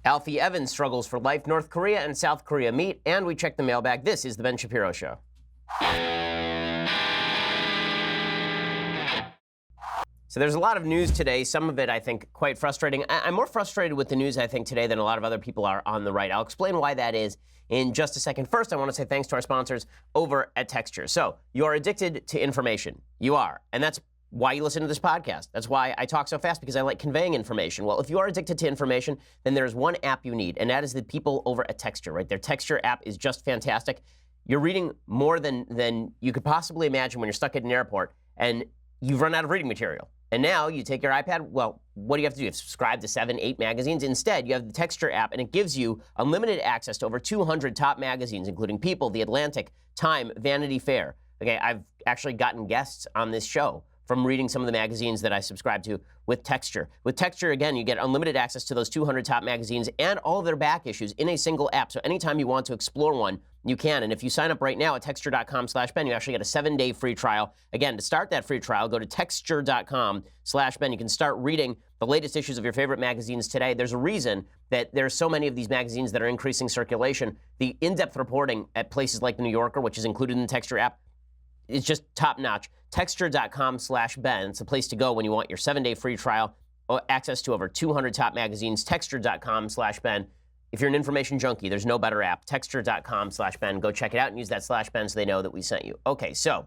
Alfie Evans struggles for life. North Korea and South Korea meet, and we check the mailbag. This is the Ben Shapiro Show. So there's a lot of news today, some of it, I think, quite frustrating. I'm more frustrated with the news, I think, today than a lot of other people are on the right. I'll explain why that is in just a second. First, I want to say thanks to our sponsors over at Texture. So you're addicted to information. You are. And that's why you listen to this podcast. That's why I talk so fast, because I like conveying information. Well, if you are addicted to information, then there's one app you need, and that is the people over at Texture, right? Their Texture app is just fantastic. You're reading more than you could possibly imagine when you're stuck at an airport, and you've run out of reading material. And now you take your iPad, well, what do you have to do? You have to subscribe to 7, 8 magazines. Instead, you have the Texture app, and it gives you unlimited access to over 200 top magazines, including People, The Atlantic, Time, Vanity Fair. Okay, I've actually gotten guests on this show from reading some of the magazines that I subscribe to with Texture. With Texture, again, you get unlimited access to those 200 top magazines and all of their back issues in a single app. So anytime you want to explore one, you can. And if you sign up right now at texture.com/Ben, you actually get a 7-day free trial. Again, to start that free trial, go to texture.com/Ben. You can start reading the latest issues of your favorite magazines today. There's a reason that there's so many of these magazines that are increasing circulation. The in-depth reporting at places like The New Yorker, which is included in the Texture app, is just top-notch. Texture.com/Ben. It's the place to go when you want your 7-day free trial, access to over 200 top magazines. Texture.com/Ben. If you're an information junkie, there's no better app. Texture.com/Ben. Go check it out and use that /Ben so they know that we sent you. Okay, so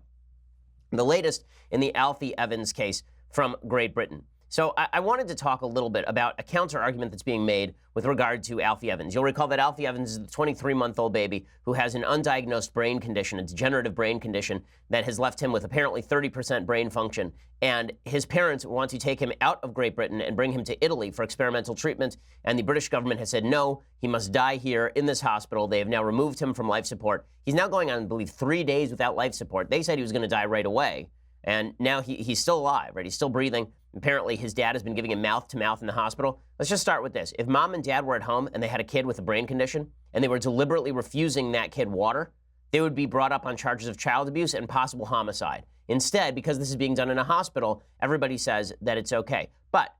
the latest in the Alfie Evans case from Great Britain. So I wanted to talk a little bit about a counter-argument that's being made with regard to Alfie Evans. You'll recall that Alfie Evans is the 23-month-old baby who has an undiagnosed brain condition, a degenerative brain condition that has left him with apparently 30% brain function. And his parents want to take him out of Great Britain and bring him to Italy for experimental treatment. And the British government has said, no, he must die here in this hospital. They have now removed him from life support. He's now going on, I believe, 3 days without life support. They said he was going to die right away. And now he's still alive, right? He's still breathing. Apparently, his dad has been giving him mouth-to-mouth in the hospital. Let's just start with this. If mom and dad were at home and they had a kid with a brain condition and they were deliberately refusing that kid water, they would be brought up on charges of child abuse and possible homicide. Instead, because this is being done in a hospital, everybody says that it's okay. But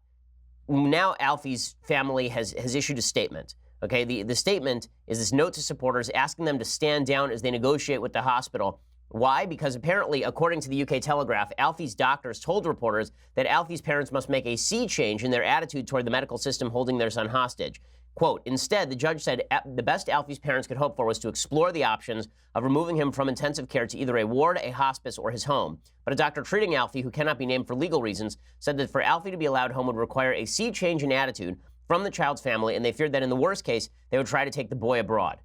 now Alfie's family has issued a statement. Okay, the statement is this note to supporters asking them to stand down as they negotiate with the hospital. Why? Because apparently, according to the UK Telegraph, Alfie's doctors told reporters that Alfie's parents must make a sea change in their attitude toward the medical system holding their son hostage. Quote, instead, the judge said the best Alfie's parents could hope for was to explore the options of removing him from intensive care to either a ward, a hospice, or his home. But a doctor treating Alfie, who cannot be named for legal reasons, said that for Alfie to be allowed home would require a sea change in attitude from the child's family, and they feared that in the worst case, they would try to take the boy abroad.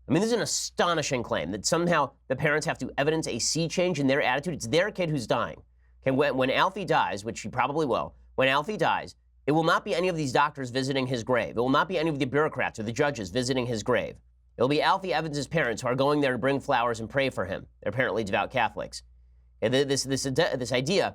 I mean, this is an astonishing claim that somehow the parents have to evidence a sea change in their attitude. It's their kid who's dying. Okay, when Alfie dies, which he probably will, when Alfie dies, it will not be any of these doctors visiting his grave. It will not be any of the bureaucrats or the judges visiting his grave. It will be Alfie Evans' parents who are going there to bring flowers and pray for him. They're apparently devout Catholics. And this idea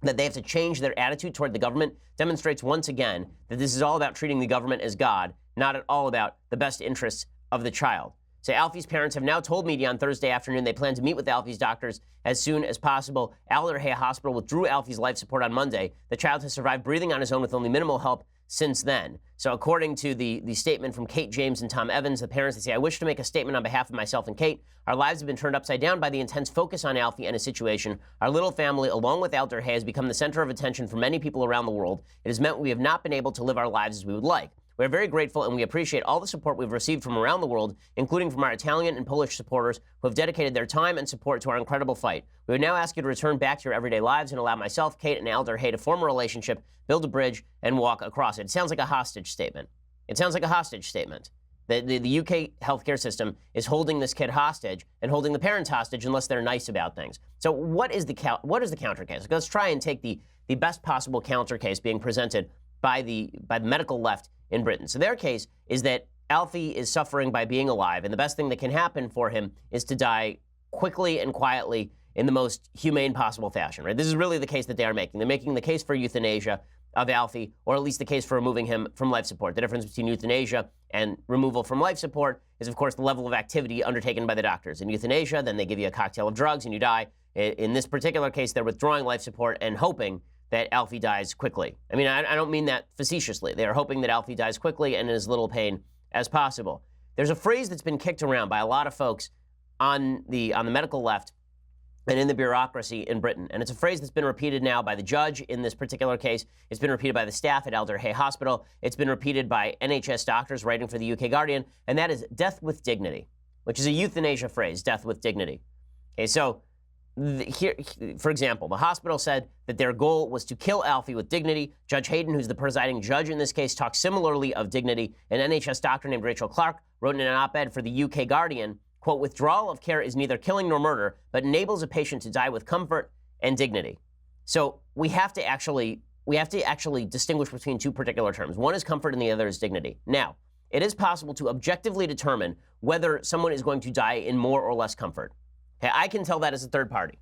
that they have to change their attitude toward the government demonstrates once again that this is all about treating the government as God, not at all about the best interests of the child. So Alfie's parents have now told media on Thursday afternoon they plan to meet with Alfie's doctors as soon as possible. Alderhay Hospital withdrew Alfie's life support on Monday. The child has survived breathing on his own with only minimal help since then. So according to the statement from Kate James and Tom Evans, the parents, they say, I wish to make a statement on behalf of myself and Kate. Our lives have been turned upside down by the intense focus on Alfie and his situation. Our little family, along with Alderhay, has become the center of attention for many people around the world. It has meant we have not been able to live our lives as we would like. We are very grateful and we appreciate all the support we've received from around the world, including from our Italian and Polish supporters who have dedicated their time and support to our incredible fight. We would now ask you to return back to your everyday lives and allow myself, Kate, and Alderhay to form a relationship, build a bridge, and walk across it. It sounds like a hostage statement. It sounds like a hostage statement. The UK healthcare system is holding this kid hostage and holding the parents hostage unless they're nice about things. So what is the counter case? Let's try and take the best possible counter case being presented by the medical left in Britain. So their case is that Alfie is suffering by being alive, and the best thing that can happen for him is to die quickly and quietly in the most humane possible fashion, right? This is really the case that they are making. They're making the case for euthanasia of Alfie, or at least the case for removing him from life support. The difference between euthanasia and removal from life support is, of course, the level of activity undertaken by the doctors. In euthanasia, then they give you a cocktail of drugs and you die. In this particular case, they're withdrawing life support and hoping that Alfie dies quickly. I mean, I don't mean that facetiously. They are hoping that Alfie dies quickly and in as little pain as possible. There's a phrase that's been kicked around by a lot of folks on the medical left and in the bureaucracy in Britain. And it's a phrase that's been repeated now by the judge in this particular case. It's been repeated by the staff at Alder Hey Hospital. It's been repeated by NHS doctors writing for the UK Guardian. And that is death with dignity, which is a euthanasia phrase, death with dignity. Okay, so here, for example, the hospital said that their goal was to kill Alfie with dignity. Judge Hayden, who's the presiding judge in this case, talks similarly of dignity. An NHS doctor named Rachel Clark wrote in an op-ed for the UK Guardian, quote, withdrawal of care is neither killing nor murder, but enables a patient to die with comfort and dignity. So we have to actually distinguish between two particular terms. One is comfort and the other is dignity. Now, it is possible to objectively determine whether someone is going to die in more or less comfort. Okay, I can tell that as a third party.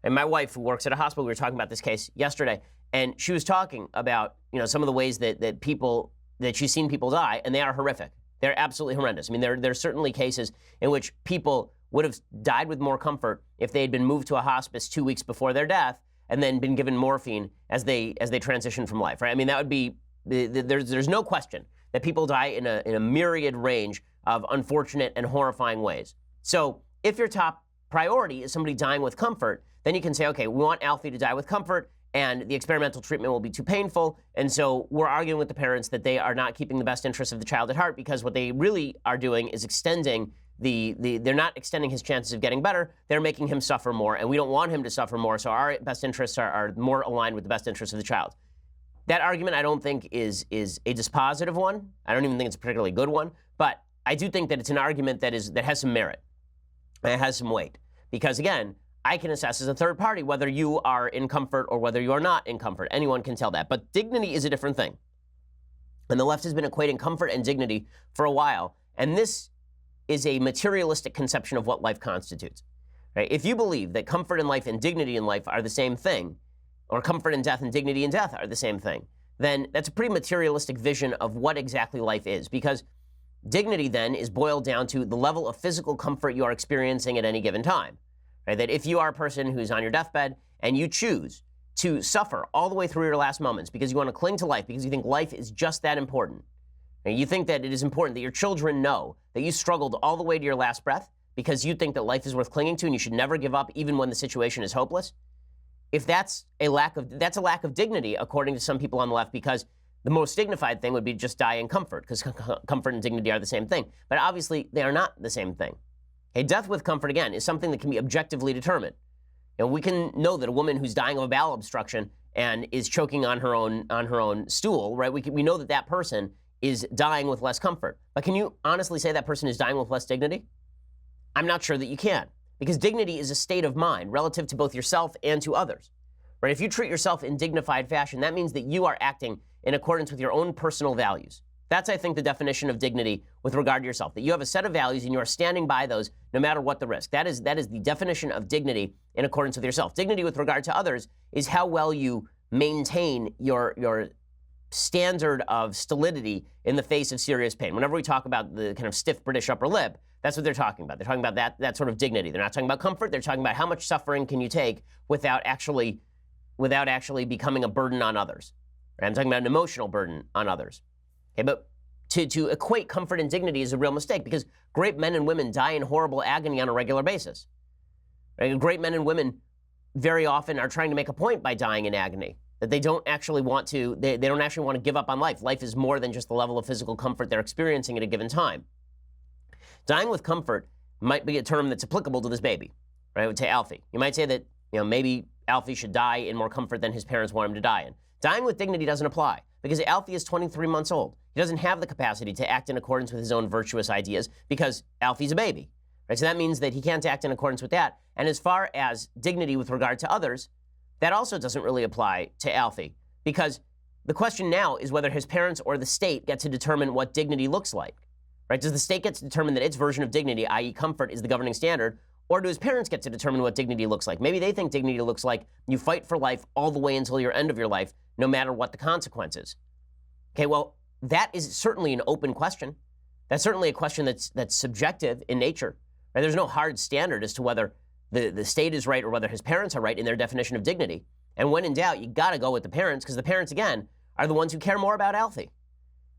And my wife, who works at a hospital, we were talking about this case yesterday, and she was talking about, some of the ways that she's seen people die, and they are horrific. They're absolutely horrendous. I mean, there are certainly cases in which people would have died with more comfort if they had been moved to a hospice 2 weeks before their death and then been given morphine as they transitioned from life, right? I mean, that would be, there's no question that people die in a myriad range of unfortunate and horrifying ways. So if your top priority is somebody dying with comfort, then you can say, okay, we want Alfie to die with comfort, and the experimental treatment will be too painful. And so we're arguing with the parents that they are not keeping the best interests of the child at heart, because what they really are doing is extending they're not extending his chances of getting better. They're making him suffer more, and we don't want him to suffer more. So our best interests are more aligned with the best interests of the child. That argument, I don't think, is a dispositive one. I don't even think it's a particularly good one. But I do think that it's an argument that has some merit. And it has some weight. Because, again, I can assess as a third party whether you are in comfort or whether you are not in comfort. Anyone can tell that. But dignity is a different thing. And the left has been equating comfort and dignity for a while. And this is a materialistic conception of what life constitutes. Right? If you believe that comfort in life and dignity in life are the same thing, or comfort in death and dignity in death are the same thing, then that's a pretty materialistic vision of what exactly life is. Because dignity then is boiled down to the level of physical comfort you are experiencing at any given time. Right? That if you are a person who's on your deathbed and you choose to suffer all the way through your last moments because you want to cling to life, because you think life is just that important, and you think that it is important that your children know that you struggled all the way to your last breath because you think that life is worth clinging to and you should never give up even when the situation is hopeless, if that's a lack of dignity, according to some people on the left, because the most dignified thing would be to just die in comfort, because comfort and dignity are the same thing. But obviously, they are not the same thing. Okay, death with comfort, again, is something that can be objectively determined. We can know that a woman who's dying of a bowel obstruction and is choking on her own stool, right? We know that that person is dying with less comfort. But can you honestly say that person is dying with less dignity? I'm not sure that you can. Because dignity is a state of mind relative to both yourself and to others. Right? If you treat yourself in dignified fashion, that means that you are acting in accordance with your own personal values. That's, I think, the definition of dignity with regard to yourself, that you have a set of values and you are standing by those no matter what the risk. That is the definition of dignity in accordance with yourself. Dignity with regard to others is how well you maintain your standard of stolidity in the face of serious pain. Whenever we talk about the kind of stiff British upper lip, that's what they're talking about. They're talking about that sort of dignity. They're not talking about comfort. They're talking about how much suffering can you take without actually becoming a burden on others. Right? I'm talking about an emotional burden on others. Okay, but to equate comfort and dignity is a real mistake, because great men and women die in horrible agony on a regular basis. Right? Great men and women very often are trying to make a point by dying in agony, that they don't actually want to, they don't actually want to give up on life. Life is more than just the level of physical comfort they're experiencing at a given time. Dying with comfort might be a term that's applicable to this baby, right? To Alfie. You might say that, maybe Alfie should die in more comfort than his parents want him to die in. Dying with dignity doesn't apply, because Alfie is 23 months old. He doesn't have the capacity to act in accordance with his own virtuous ideas because Alfie's a baby, right? So that means that he can't act in accordance with that. And as far as dignity with regard to others, that also doesn't really apply to Alfie, because the question now is whether his parents or the state get to determine what dignity looks like. Right? Does the state get to determine that its version of dignity, i.e. comfort, is the governing standard, or do his parents get to determine what dignity looks like? Maybe they think dignity looks like you fight for life all the way until your end of your life, no matter what the consequences. Okay, well, that is certainly an open question. That's certainly a question that's subjective in nature. Right? There's no hard standard as to whether the state is right or whether his parents are right in their definition of dignity. And when in doubt, you got to go with the parents, because the parents, again, are the ones who care more about Alfie.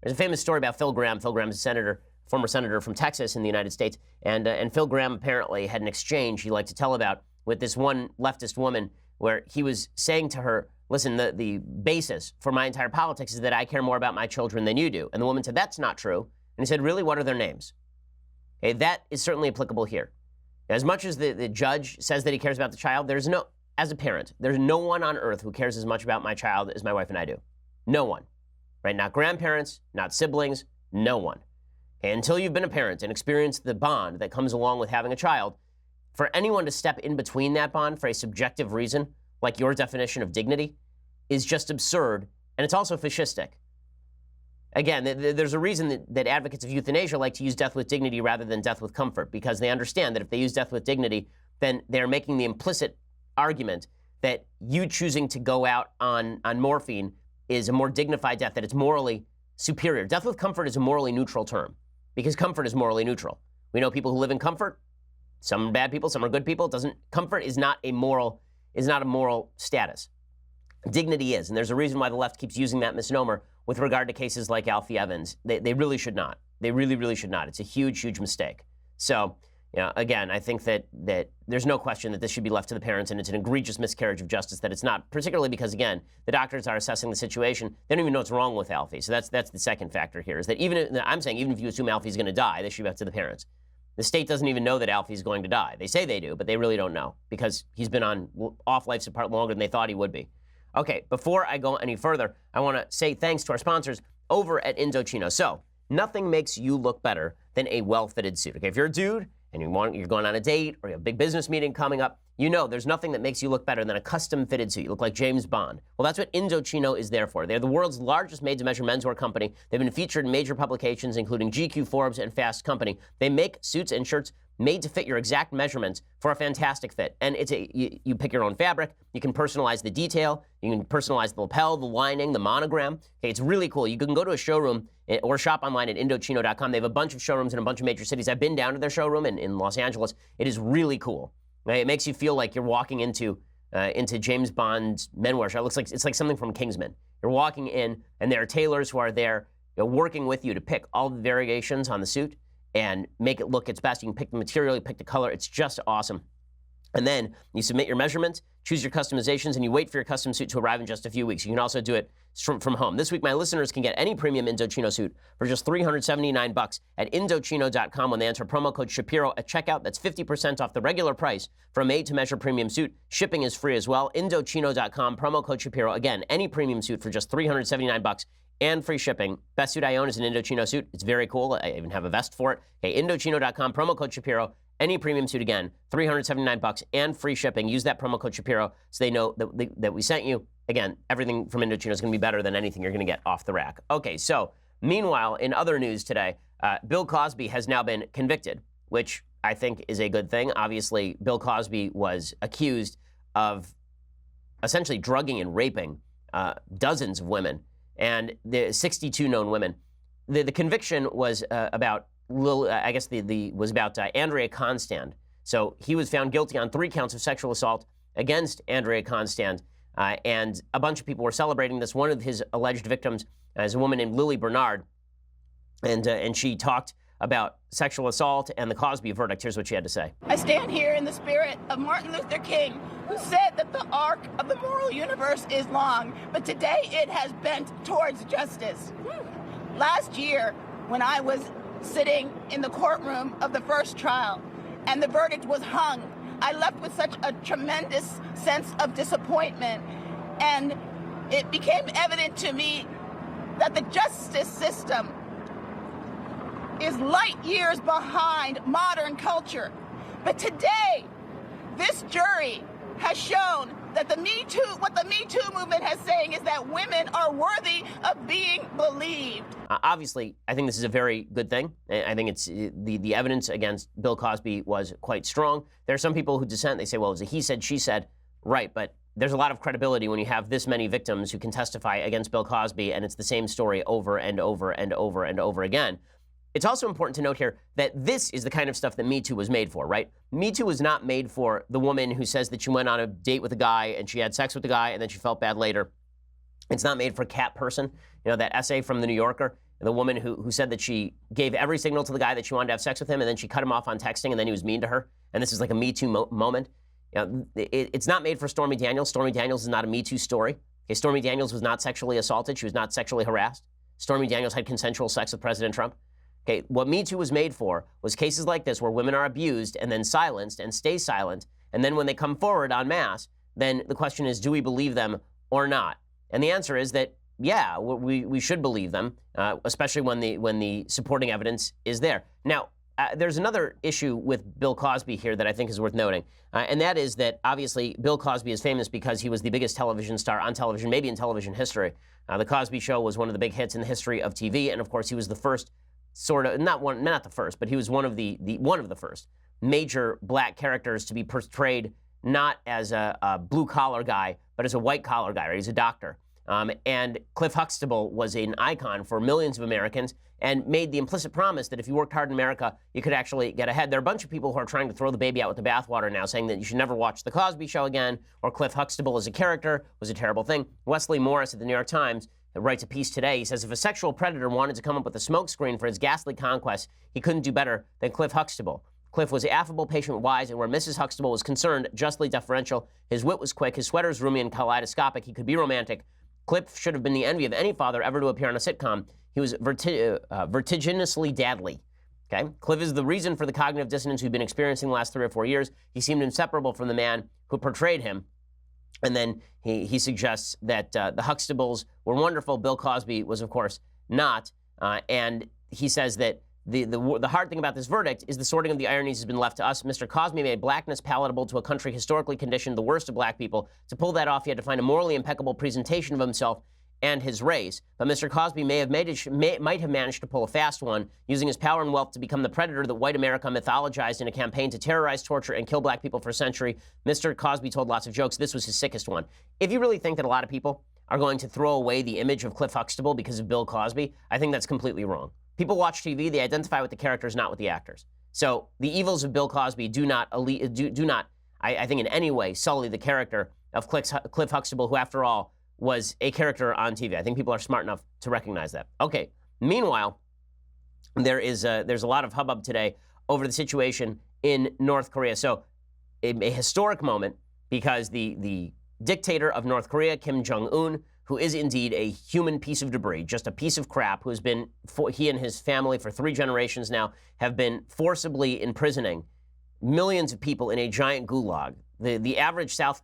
There's a famous story about Phil Gramm. Phil Gramm is a senator, former senator from Texas in the United States. And Phil Gramm apparently had an exchange he liked to tell about with this one leftist woman where he was saying to her, listen, the basis for my entire politics is that I care more about my children than you do. And the woman said, that's not true. And he said, really, what are their names? Okay, that is certainly applicable here. As much as the judge says that he cares about the child, as a parent, there's no one on earth who cares as much about my child as my wife and I do. No one, right? Not grandparents, not siblings, no one. And until you've been a parent and experienced the bond that comes along with having a child, for anyone to step in between that bond for a subjective reason, like your definition of dignity, is just absurd, and it's also fascistic. Again, there's a reason that advocates of euthanasia like to use death with dignity rather than death with comfort, because they understand that if they use death with dignity, then they're making the implicit argument that you choosing to go out on morphine is a more dignified death, that it's morally superior. Death with comfort is a morally neutral term, because comfort is morally neutral. We know people who live in comfort. Some are bad people, some are good people. Comfort is not a moral status. Dignity is, and there's a reason why the left keeps using that misnomer with regard to cases like Alfie Evans. They really should not. They really, really should not. It's a huge, huge mistake. So, again, I think that there's no question that this should be left to the parents, and it's an egregious miscarriage of justice that it's not, particularly because, again, the doctors are assessing the situation. They don't even know what's wrong with Alfie. So that's the second factor here, is that even if you assume Alfie's going to die, this should be up to the parents. The state doesn't even know that Alfie's going to die. They say they do, but they really don't know, because he's been off life support longer than they thought he would be. Okay, before I go any further, I want to say thanks to our sponsors over at Indochino. So, nothing makes you look better than a well-fitted suit. Okay, if you're a dude and you're going on a date or you have a big business meeting coming up, there's nothing that makes you look better than a custom-fitted suit. You look like James Bond. Well, that's what Indochino is there for. They're the world's largest made-to-measure menswear company. They've been featured in major publications, including GQ, Forbes, and Fast Company. They make suits and shirts made to fit your exact measurements for a fantastic fit. And you pick your own fabric. You can personalize the detail. You can personalize the lapel, the lining, the monogram. Okay, it's really cool. You can go to a showroom or shop online at Indochino.com. They have a bunch of showrooms in a bunch of major cities. I've been down to their showroom in Los Angeles. It is really cool. It makes you feel like you're walking into James Bond's menwear shop. It's like something from Kingsman. You're walking in, and there are tailors who are there working with you to pick all the variations on the suit and make it look its best. You can pick the material, you pick the color. It's just awesome. And then you submit your measurements, choose your customizations, and you wait for your custom suit to arrive in just a few weeks. You can also do it from home. This week, my listeners can get any premium Indochino suit for just $379 at Indochino.com when they enter promo code Shapiro at checkout. That's 50% off the regular price for a made-to-measure premium suit. Shipping is free as well. Indochino.com, promo code Shapiro. Again, any premium suit for just $379 and free shipping. Best suit I own is an Indochino suit. It's very cool. I even have a vest for it. Okay, Indochino.com, promo code Shapiro. Any premium suit, again, $379 and free shipping. Use that promo code Shapiro so they know that we sent you. Again, everything from Indochino is going to be better than anything you're going to get off the rack. Okay, so meanwhile, in other news today, Bill Cosby has now been convicted, which I think is a good thing. Obviously, Bill Cosby was accused of essentially drugging and raping dozens of women, and the 62 known women. The conviction was about Andrea Constand. So he was found guilty on 3 counts of sexual assault against Andrea Constand, and a bunch of people were celebrating this. One of his alleged victims is a woman named Lily Bernard, and she talked about sexual assault and the Cosby verdict. Here's what she had to say. I stand here in the spirit of Martin Luther King, who said that the arc of the moral universe is long, but today it has bent towards justice. Last year, when I was sitting in the courtroom of the first trial and the verdict was hung, I left with such a tremendous sense of disappointment, and it became evident to me that the justice system is light years behind modern culture. But today, this jury has shown that what the Me Too movement is saying is that women are worthy of being believed. Obviously, I think this is a very good thing. I think it's the evidence against Bill Cosby was quite strong. There are some people who dissent. They say, well, it was a he said, she said. Right, but there's a lot of credibility when you have this many victims who can testify against Bill Cosby, and it's the same story over and over and over and over again. it's also important to note here that this is the kind of stuff that Me Too was made for, right? Me Too was not made for the woman who says that she went on a date with a guy and she had sex with the guy and then she felt bad later. It's not made for Cat Person, that essay from the New Yorker, the woman who said that she gave every signal to the guy that she wanted to have sex with him and then she cut him off on texting and then he was mean to her. And this is like a Me Too moment. It's not made for Stormy Daniels. Stormy Daniels is not a Me Too story. Okay, Stormy Daniels was not sexually assaulted. She was not sexually harassed. Stormy Daniels had consensual sex with President Trump. Okay, what Me Too was made for was cases like this where women are abused and then silenced and stay silent. And then when they come forward en masse, then the question is, do we believe them or not? And the answer is that, yeah, we should believe them, especially when the supporting evidence is there. Now, there's another issue with Bill Cosby here that I think is worth noting, and that is that obviously Bill Cosby is famous because he was the biggest television star on television, maybe in television history. The Cosby Show was one of the big hits in the history of TV, and of course he was the first not the first, but he was one of the first major black characters to be portrayed not as a blue-collar guy, but as a white-collar guy, right? He's a doctor. And Cliff Huxtable was an icon for millions of Americans and made the implicit promise that if you worked hard in America, you could actually get ahead. There are a bunch of people who are trying to throw the baby out with the bathwater now, saying that you should never watch The Cosby Show again, or Cliff Huxtable as a character was a terrible thing. Wesley Morris at the New York Times writes a piece today. He says, if a sexual predator wanted to come up with a smokescreen for his ghastly conquest, he couldn't do better than Cliff Huxtable. Cliff was affable, patient, wise, and where Mrs. Huxtable was concerned, justly deferential. His wit was quick, his sweaters roomy and kaleidoscopic. He could be romantic. Cliff should have been the envy of any father ever to appear on a sitcom. He was vertiginously dadly. Okay? Cliff is the reason for the cognitive dissonance we've been experiencing the last 3 or 4 years. He seemed inseparable from the man who portrayed him. And then he suggests that the Huxtables were wonderful. Bill Cosby was, of course, not. And he says that the hard thing about this verdict is the sorting of the ironies has been left to us. Mr. Cosby made blackness palatable to a country historically conditioned the worst of black people. To pull that off, he had to find a morally impeccable presentation of himself and his race. But Mr. Cosby might have managed to pull a fast one, using his power and wealth to become the predator that white America mythologized in a campaign to terrorize, torture, and kill black people for a century. Mr. Cosby told lots of jokes. This was his sickest one. If you really think that a lot of people are going to throw away the image of Cliff Huxtable because of Bill Cosby, I think that's completely wrong. People watch TV, they identify with the characters, not with the actors. So the evils of Bill Cosby do not, I think, in any way sully the character of Cliff Huxtable, who, after all, was a character on TV. I think people are smart enough to recognize that. Okay. Meanwhile, there's a lot of hubbub today over the situation in North Korea. So a historic moment because the dictator of North Korea, Kim Jong-un, who is indeed a human piece of debris, just a piece of crap, who has been, he and his family for 3 generations now have been forcibly imprisoning millions of people in a giant gulag. The average South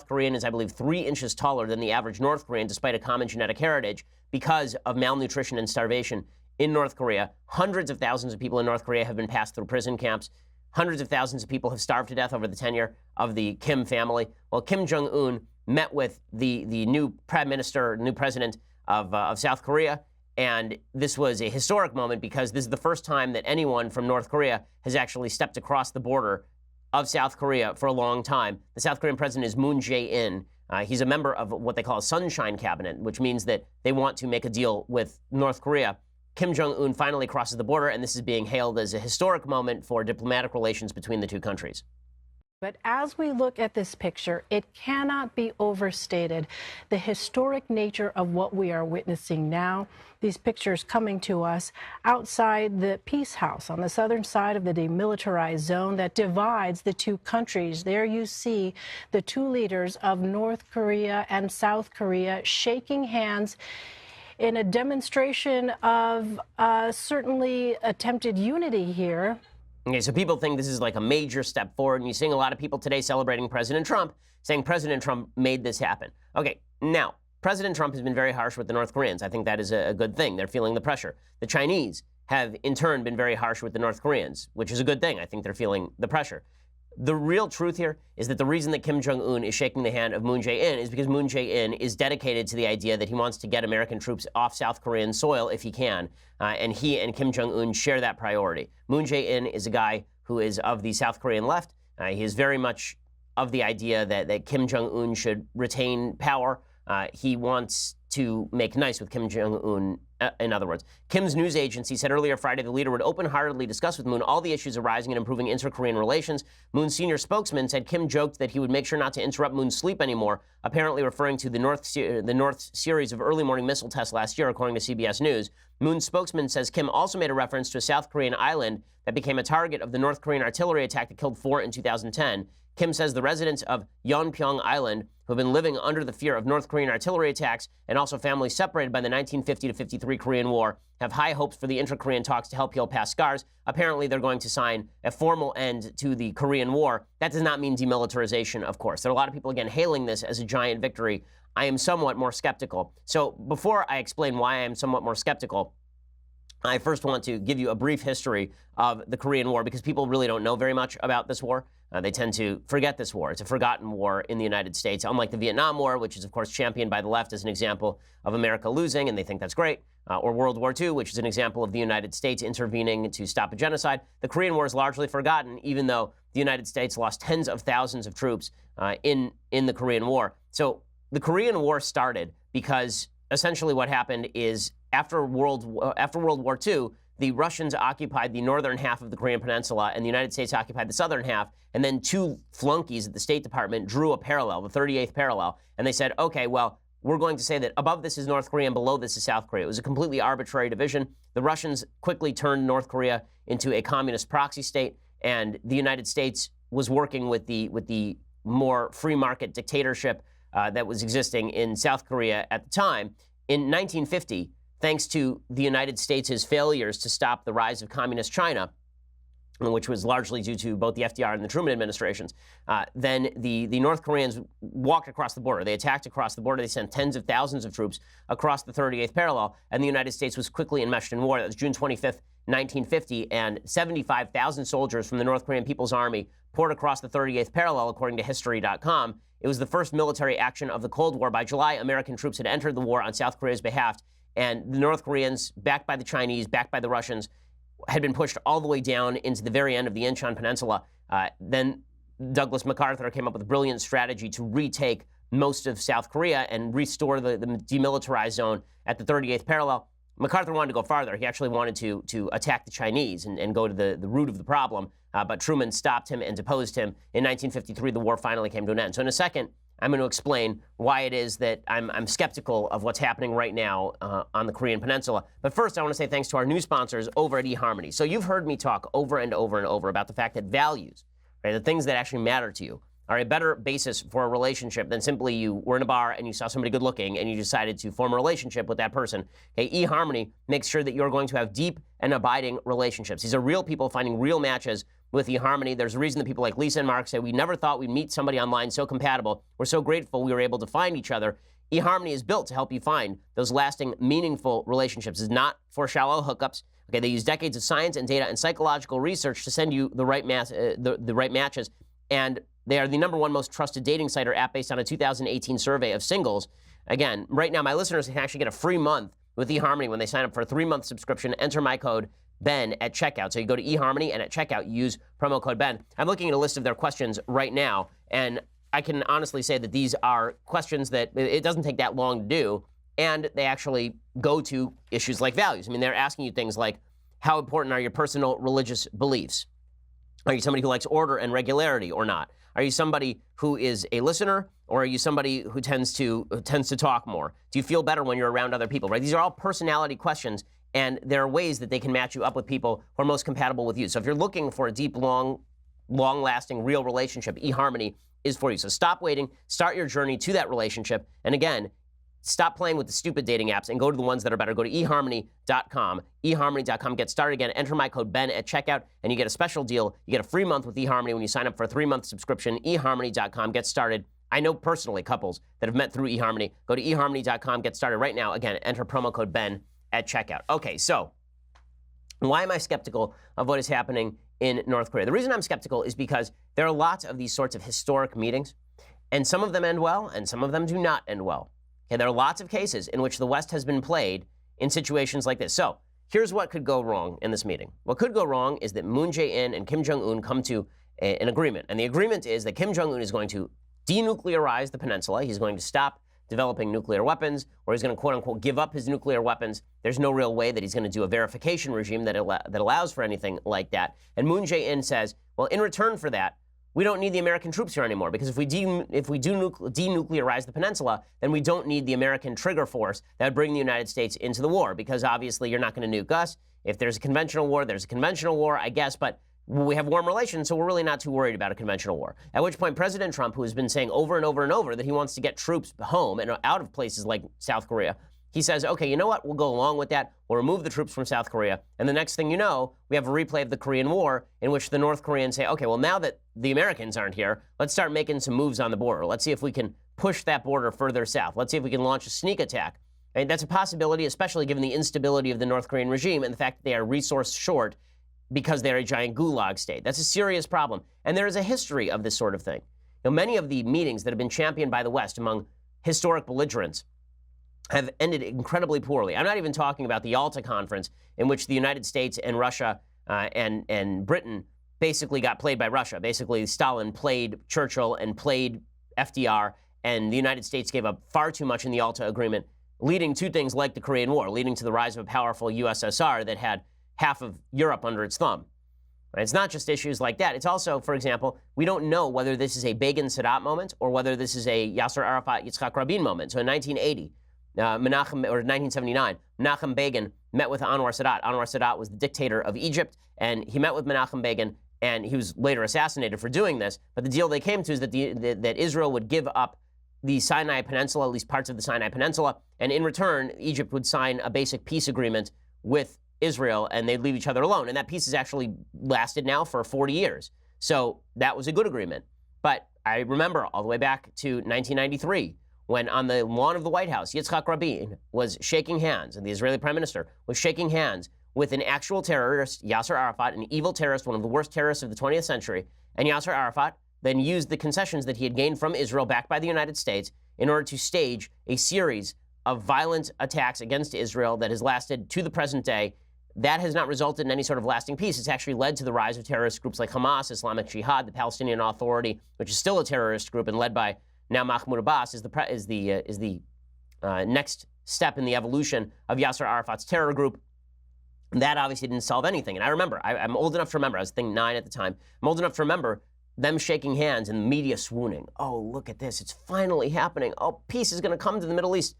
Korean is, I believe, 3 inches taller than the average North Korean, despite a common genetic heritage, because of malnutrition and starvation in North Korea. Hundreds of thousands of people in North Korea have been passed through prison camps. Hundreds of thousands of people have starved to death over the tenure of the Kim family. Well, Kim Jong-un met with the new prime minister, new president of South Korea, and this was a historic moment because this is the first time that anyone from North Korea has actually stepped across the border of South Korea for a long time. The South Korean president is Moon Jae-in. He's a member of what they call a Sunshine Cabinet, which means that they want to make a deal with North Korea. Kim Jong-un finally crosses the border, and this is being hailed as a historic moment for diplomatic relations between the two countries. But as we look at this picture, it cannot be overstated the historic nature of what we are witnessing now. These pictures coming to us outside the Peace House on the southern side of the demilitarized zone that divides the two countries. There you see the 2 leaders of North Korea and South Korea shaking hands in a demonstration of certainly attempted unity here. Okay, so people think this is like a major step forward, and you're seeing a lot of people today celebrating President Trump, saying President Trump made this happen. Okay, now, President Trump has been very harsh with the North Koreans. I think that is a good thing. They're feeling the pressure. The Chinese have, in turn, been very harsh with the North Koreans, which is a good thing. I think they're feeling the pressure. The real truth here is that the reason that Kim Jong-un is shaking the hand of Moon Jae-in is because Moon Jae-in is dedicated to the idea that he wants to get American troops off South Korean soil if he can, and he and Kim Jong-un share that priority. Moon Jae-in is a guy who is of the South Korean left. He is very much of the idea that Kim Jong-un should retain power. He wants to make nice with Kim Jong-un in other words. Kim's news agency said earlier Friday the leader would open-heartedly discuss with Moon all the issues arising in improving inter-Korean relations. Moon's senior spokesman said Kim joked that he would make sure not to interrupt Moon's sleep anymore, apparently referring to the North series of early morning missile tests last year, according to CBS News. Moon's spokesman says Kim also made a reference to a South Korean island that became a target of the North Korean artillery attack that killed 4 in 2010. Kim says the residents of Yeonpyeong Island, who have been living under the fear of North Korean artillery attacks and also families separated by the 1950 to 53 Korean War, have high hopes for the inter-Korean talks to help heal past scars. Apparently, they're going to sign a formal end to the Korean War. That does not mean demilitarization, of course. There are a lot of people, again, hailing this as a giant victory. I am somewhat more skeptical. So before I explain why I am somewhat more skeptical, I first want to give you a brief history of the Korean War because people really don't know very much about this war. They tend to forget this war. It's a forgotten war in the United States, unlike the Vietnam War, which is, of course, championed by the left as an example of America losing, and they think that's great, or World War II, which is an example of the United States intervening to stop a genocide. The Korean War is largely forgotten, even though the United States lost tens of thousands of troops in the Korean War. So the Korean War started because essentially what happened is after World War II, the Russians occupied the northern half of the Korean Peninsula, and the United States occupied the southern half, and then 2 flunkies at the State Department drew a parallel, the 38th parallel, and they said, okay, well, we're going to say that above this is North Korea and below this is South Korea. It was a completely arbitrary division. The Russians quickly turned North Korea into a communist proxy state, and the United States was working with the more free market dictatorship that was existing in South Korea at the time. In 1950, thanks to the United States' failures to stop the rise of communist China, which was largely due to both the FDR and the Truman administrations, then the North Koreans walked across the border. They attacked across the border. They sent tens of thousands of troops across the 38th parallel, and the United States was quickly enmeshed in war. That was June 25th, 1950, and 75,000 soldiers from the North Korean People's Army poured across the 38th parallel, according to History.com. It was the first military action of the Cold War. By July, American troops had entered the war on South Korea's behalf, and the North Koreans, backed by the Chinese, backed by the Russians, had been pushed all the way down into the very end of the Incheon Peninsula. Then Douglas MacArthur came up with a brilliant strategy to retake most of South Korea and restore the demilitarized zone at the 38th parallel. MacArthur wanted to go farther. He actually wanted to attack the Chinese and go to the root of the problem, but Truman stopped him and deposed him. In 1953, the war finally came to an end. So in a second, I'm going to explain why it is that I'm skeptical of what's happening right now on the Korean Peninsula. But first, I want to say thanks to our new sponsors over at eHarmony. So you've heard me talk over and over and over about the fact that values, right, the things that actually matter to you, are a better basis for a relationship than simply you were in a bar and you saw somebody good looking and you decided to form a relationship with that person. Okay, eHarmony makes sure that you're going to have deep and abiding relationships. These are real people finding real matches with eHarmony. There's a reason that people like Lisa and Mark say, we never thought we'd meet somebody online so compatible. We're so grateful we were able to find each other. eHarmony is built to help you find those lasting, meaningful relationships. It's not for shallow hookups. Okay, they use decades of science and data and psychological research to send you the right matches. And they are the #1 most trusted dating site or app based on a 2018 survey of singles. Again, right now, my listeners can actually get a free month with eHarmony when they sign up for a 3-month subscription. Enter my code Ben at checkout. So you go to eHarmony, and at checkout, you use promo code Ben. I'm looking at a list of their questions right now, and I can honestly say that these are questions that it doesn't take that long to do, and they actually go to issues like values. I mean, they're asking you things like, how important are your personal religious beliefs? Are you somebody who likes order and regularity or not? Are you somebody who is a listener, or are you somebody who tends to talk more? Do you feel better when you're around other people, right? These are all personality questions, and there are ways that they can match you up with people who are most compatible with you. So if you're looking for a deep, long-lasting, real relationship, eHarmony is for you. So stop waiting, start your journey to that relationship, and again, stop playing with the stupid dating apps and go to the ones that are better. Go to eHarmony.com. eHarmony.com. Get started again. Enter my code Ben at checkout, and you get a special deal. You get a free month with eHarmony when you sign up for a 3-month subscription. eHarmony.com. Get started. I know personally couples that have met through eHarmony. Go to eHarmony.com. Get started right now. Again, enter promo code Ben at checkout. Okay, so why am I skeptical of what is happening in North Korea? The reason I'm skeptical is because there are lots of these sorts of historic meetings, and some of them end well, and some of them do not end well. Okay, there are lots of cases in which the West has been played in situations like this. So here's what could go wrong in this meeting. What could go wrong is that Moon Jae-in and Kim Jong-un come to an agreement. And the agreement is that Kim Jong-un is going to denuclearize the peninsula. He's going to stop developing nuclear weapons, or he's going to, quote unquote, give up his nuclear weapons. There's no real way that he's going to do a verification regime that allows for anything like that. And Moon Jae-in says, well, in return for that, we don't need the American troops here anymore, because if we do denuclearize the peninsula, then we don't need the American trigger force that would bring the United States into the war, because obviously you're not going to nuke us. If there's a conventional war, there's a conventional war, I guess, but we have warm relations, so we're really not too worried about a conventional war. At which point, President Trump, who has been saying over and over and over that he wants to get troops home and out of places like South Korea, he says, okay, you know what? We'll go along with that. We'll remove the troops from South Korea. And the next thing you know, we have a replay of the Korean War in which the North Koreans say, okay, well, now that the Americans aren't here, let's start making some moves on the border. Let's see if we can push that border further south. Let's see if we can launch a sneak attack. And that's a possibility, especially given the instability of the North Korean regime and the fact that they are resource short because they're a giant gulag state. That's a serious problem. And there is a history of this sort of thing. You know, many of the meetings that have been championed by the West among historic belligerents have ended incredibly poorly. I'm not even talking about the Yalta Conference, in which the United States and Russia and Britain basically got played by Russia. Basically, Stalin played Churchill and played FDR, and the United States gave up far too much in the Yalta Agreement, leading to things like the Korean War, leading to the rise of a powerful USSR that had half of Europe under its thumb. Right? It's not just issues like that. It's also, for example, we don't know whether this is a Begin-Sadat moment or whether this is a Yasser Arafat-Yitzhak Rabin moment. So in 1980, 1979, Menachem Begin met with Anwar Sadat. Anwar Sadat was the dictator of Egypt, and he met with Menachem Begin, and he was later assassinated for doing this. But the deal they came to is that that Israel would give up the Sinai Peninsula, at least parts of the Sinai Peninsula, and in return, Egypt would sign a basic peace agreement with Israel, and they'd leave each other alone. And that peace has actually lasted now for 40 years. So that was a good agreement. But I remember all the way back to 1993, when on the lawn of the White House, Yitzhak Rabin was shaking hands, and the Israeli prime minister was shaking hands with an actual terrorist, Yasser Arafat, an evil terrorist, one of the worst terrorists of the 20th century. And Yasser Arafat then used the concessions that he had gained from Israel, backed by the United States, in order to stage a series of violent attacks against Israel that has lasted to the present day. That has not resulted in any sort of lasting peace. It's actually led to the rise of terrorist groups like Hamas, Islamic Jihad, the Palestinian Authority, which is still a terrorist group and led by now Mahmoud Abbas, is the next step in the evolution of Yasser Arafat's terror group. That obviously didn't solve anything. And I remember, I'm old enough to remember, I was 9 at the time, I'm old enough to remember them shaking hands and the media swooning. Oh, look at this, it's finally happening. Oh, peace is going to come to the Middle East.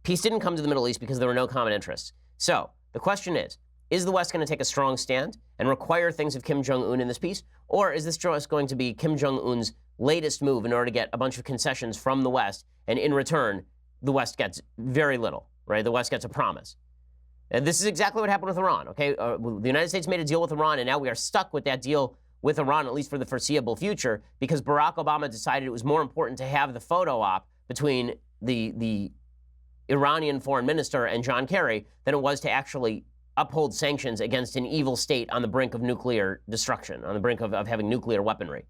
Peace didn't come to the Middle East because there were no common interests. So the question is the West going to take a strong stand and require things of Kim Jong-un in this peace? Or is this just going to be Kim Jong-un's latest move in order to get a bunch of concessions from the West, and in return, the West gets very little, right? The West gets a promise. And this is exactly what happened with Iran, okay? The United States made a deal with Iran, and now we are stuck with that deal with Iran, at least for the foreseeable future, because Barack Obama decided it was more important to have the photo op between the Iranian foreign minister and John Kerry than it was to actually uphold sanctions against an evil state on the brink of nuclear destruction, on the brink of having nuclear weaponry.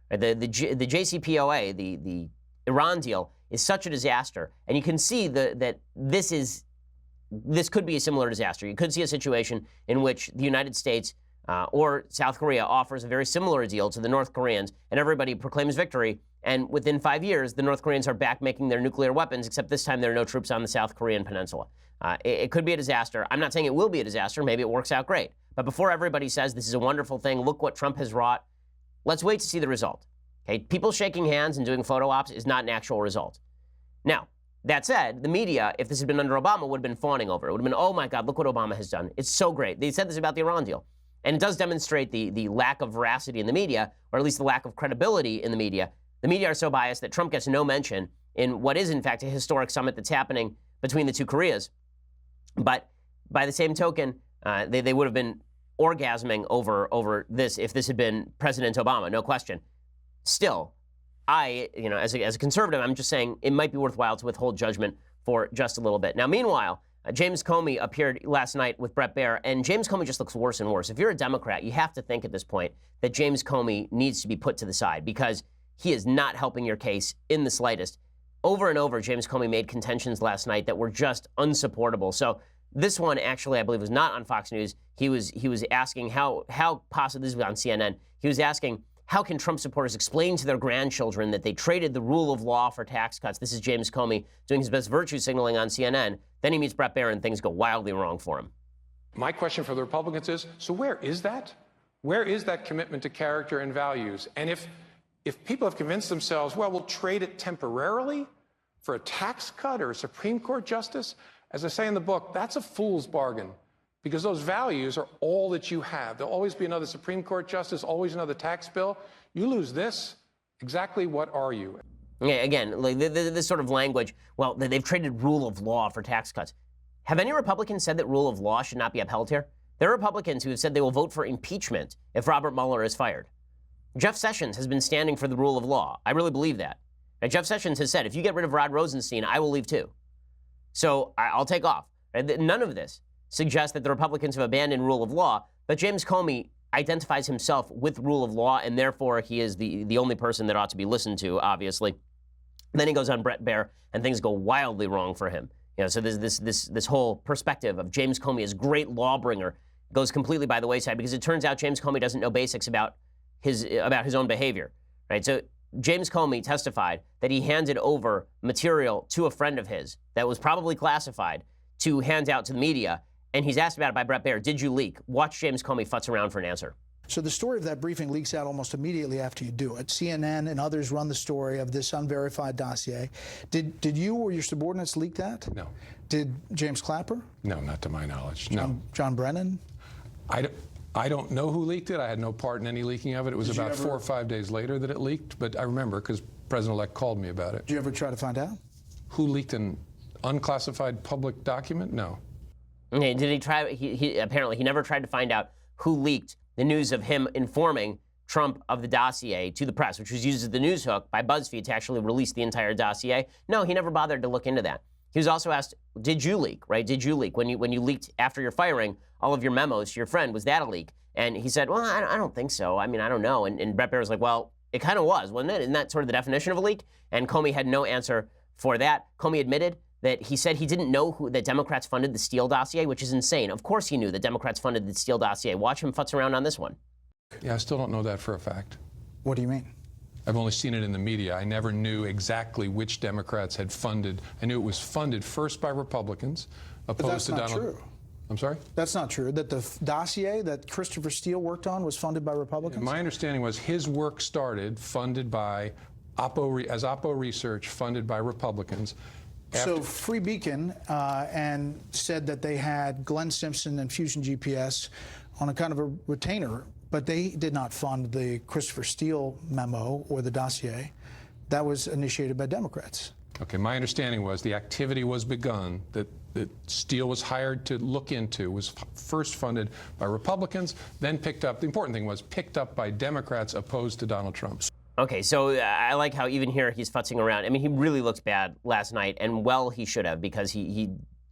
The JCPOA, the Iran deal, is such a disaster, and you can see that this could be a similar disaster. You could see a situation in which the United States or South Korea offers a very similar deal to the North Koreans, and everybody proclaims victory, and within 5 years, the North Koreans are back making their nuclear weapons, except this time there are no troops on the South Korean peninsula. It could be a disaster. I'm not saying it will be a disaster. Maybe it works out great. But before everybody says this is a wonderful thing, look what Trump has wrought, let's wait to see the result. Okay? People shaking hands and doing photo ops is not an actual result. Now, that said, the media, if this had been under Obama, would have been fawning over it. It would have been, oh my God, look what Obama has done. It's so great. They said this about the Iran deal. And it does demonstrate the lack of veracity in the media, or at least the lack of credibility in the media. The media are so biased that Trump gets no mention in what is, in fact, a historic summit that's happening between the two Koreas. But by the same token, they would have been orgasming over this if this had been President Obama, no question. Still, as a conservative, I'm just saying it might be worthwhile to withhold judgment for just a little bit. Now, meanwhile, James Comey appeared last night with Bret Baier, and James Comey just looks worse and worse. If you're a Democrat, you have to think at this point that James Comey needs to be put to the side because he is not helping your case in the slightest. Over and over, James Comey made contentions last night that were just unsupportable. So this one actually, I believe, was not on Fox News. He was asking how possibly, this was on CNN, he was asking How can Trump supporters explain to their grandchildren that they traded the rule of law for tax cuts? This is James Comey doing his best virtue signaling on CNN. Then he meets Bret Baier and things go wildly wrong for him. My question for the Republicans is, so where is that? Where is that commitment to character and values? And if people have convinced themselves, well, we'll trade it temporarily for a tax cut or a Supreme Court justice, as I say in the book, that's a fool's bargain. Because those values are all that you have. There'll always be another Supreme Court justice, always another tax bill. You lose this, exactly what are you? Yeah, again, like this sort of language, well, they've traded rule of law for tax cuts. Have any Republicans said that rule of law should not be upheld here? There are Republicans who have said they will vote for impeachment if Robert Mueller is fired. Jeff Sessions has been standing for the rule of law. I really believe that. Now, Jeff Sessions has said, if you get rid of Rod Rosenstein, I will leave too. So I'll take off. None of this suggests that the Republicans have abandoned rule of law, but James Comey identifies himself with rule of law, and therefore he is the only person that ought to be listened to, obviously. And then he goes on Bret Baier, and things go wildly wrong for him. You know, so this whole perspective of James Comey as great lawbringer goes completely by the wayside, because it turns out James Comey doesn't know basics about his own behavior, right? So James Comey testified that he handed over material to a friend of his that was probably classified to hand out to the media. And he's asked about it by Bret Baier. Did you leak? Watch James Comey futz around for an answer. So the story of that briefing leaks out almost immediately after you do it. CNN and others run the story of this unverified dossier. Did you or your subordinates leak that? No. Did James Clapper? No, not to my knowledge. No. John Brennan? I don't know who leaked it. I had no part in any leaking of it. It was about 4 or 5 days later that it leaked, but I remember because President-elect called me about it. Did you ever try to find out? Who leaked an unclassified public document? No. Okay, did he try? Apparently he never tried to find out who leaked the news of him informing Trump of the dossier to the press, which was used as the news hook by BuzzFeed to actually release the entire dossier. No, he never bothered to look into that. He was also asked, did you leak, right? Did you leak? When you leaked after your firing all of your memos to your friend, was that a leak? And he said, well, I don't think so. I mean, I don't know. And Bret Baier was like, well, it kind of was, wasn't it? Isn't that sort of the definition of a leak? And Comey had no answer for that. Comey admitted that he said he didn't know that Democrats funded the Steele dossier, which is insane. Of course he knew that Democrats funded the Steele dossier. Watch him futz around on this one. Yeah, I still don't know that for a fact. What do you mean? I've only seen it in the media. I never knew exactly which Democrats had funded. I knew it was funded first by Republicans, opposed to Donald. That's not true. I'm sorry? That's not true. That the dossier that Christopher Steele worked on was funded by Republicans? My understanding was his work started funded by Oppo Research, funded by Republicans. So Free Beacon and said that they had Glenn Simpson and Fusion GPS on a kind of a retainer, but they did not fund the Christopher Steele memo or the dossier. That was initiated by Democrats. Okay, my understanding was the activity was begun that Steele was hired to look into, was first funded by Republicans, then picked up, the important thing was picked up by Democrats opposed to Donald Trump. Okay, so I like how even here he's futzing around. I mean, he really looks bad last night, and well, he should have, because he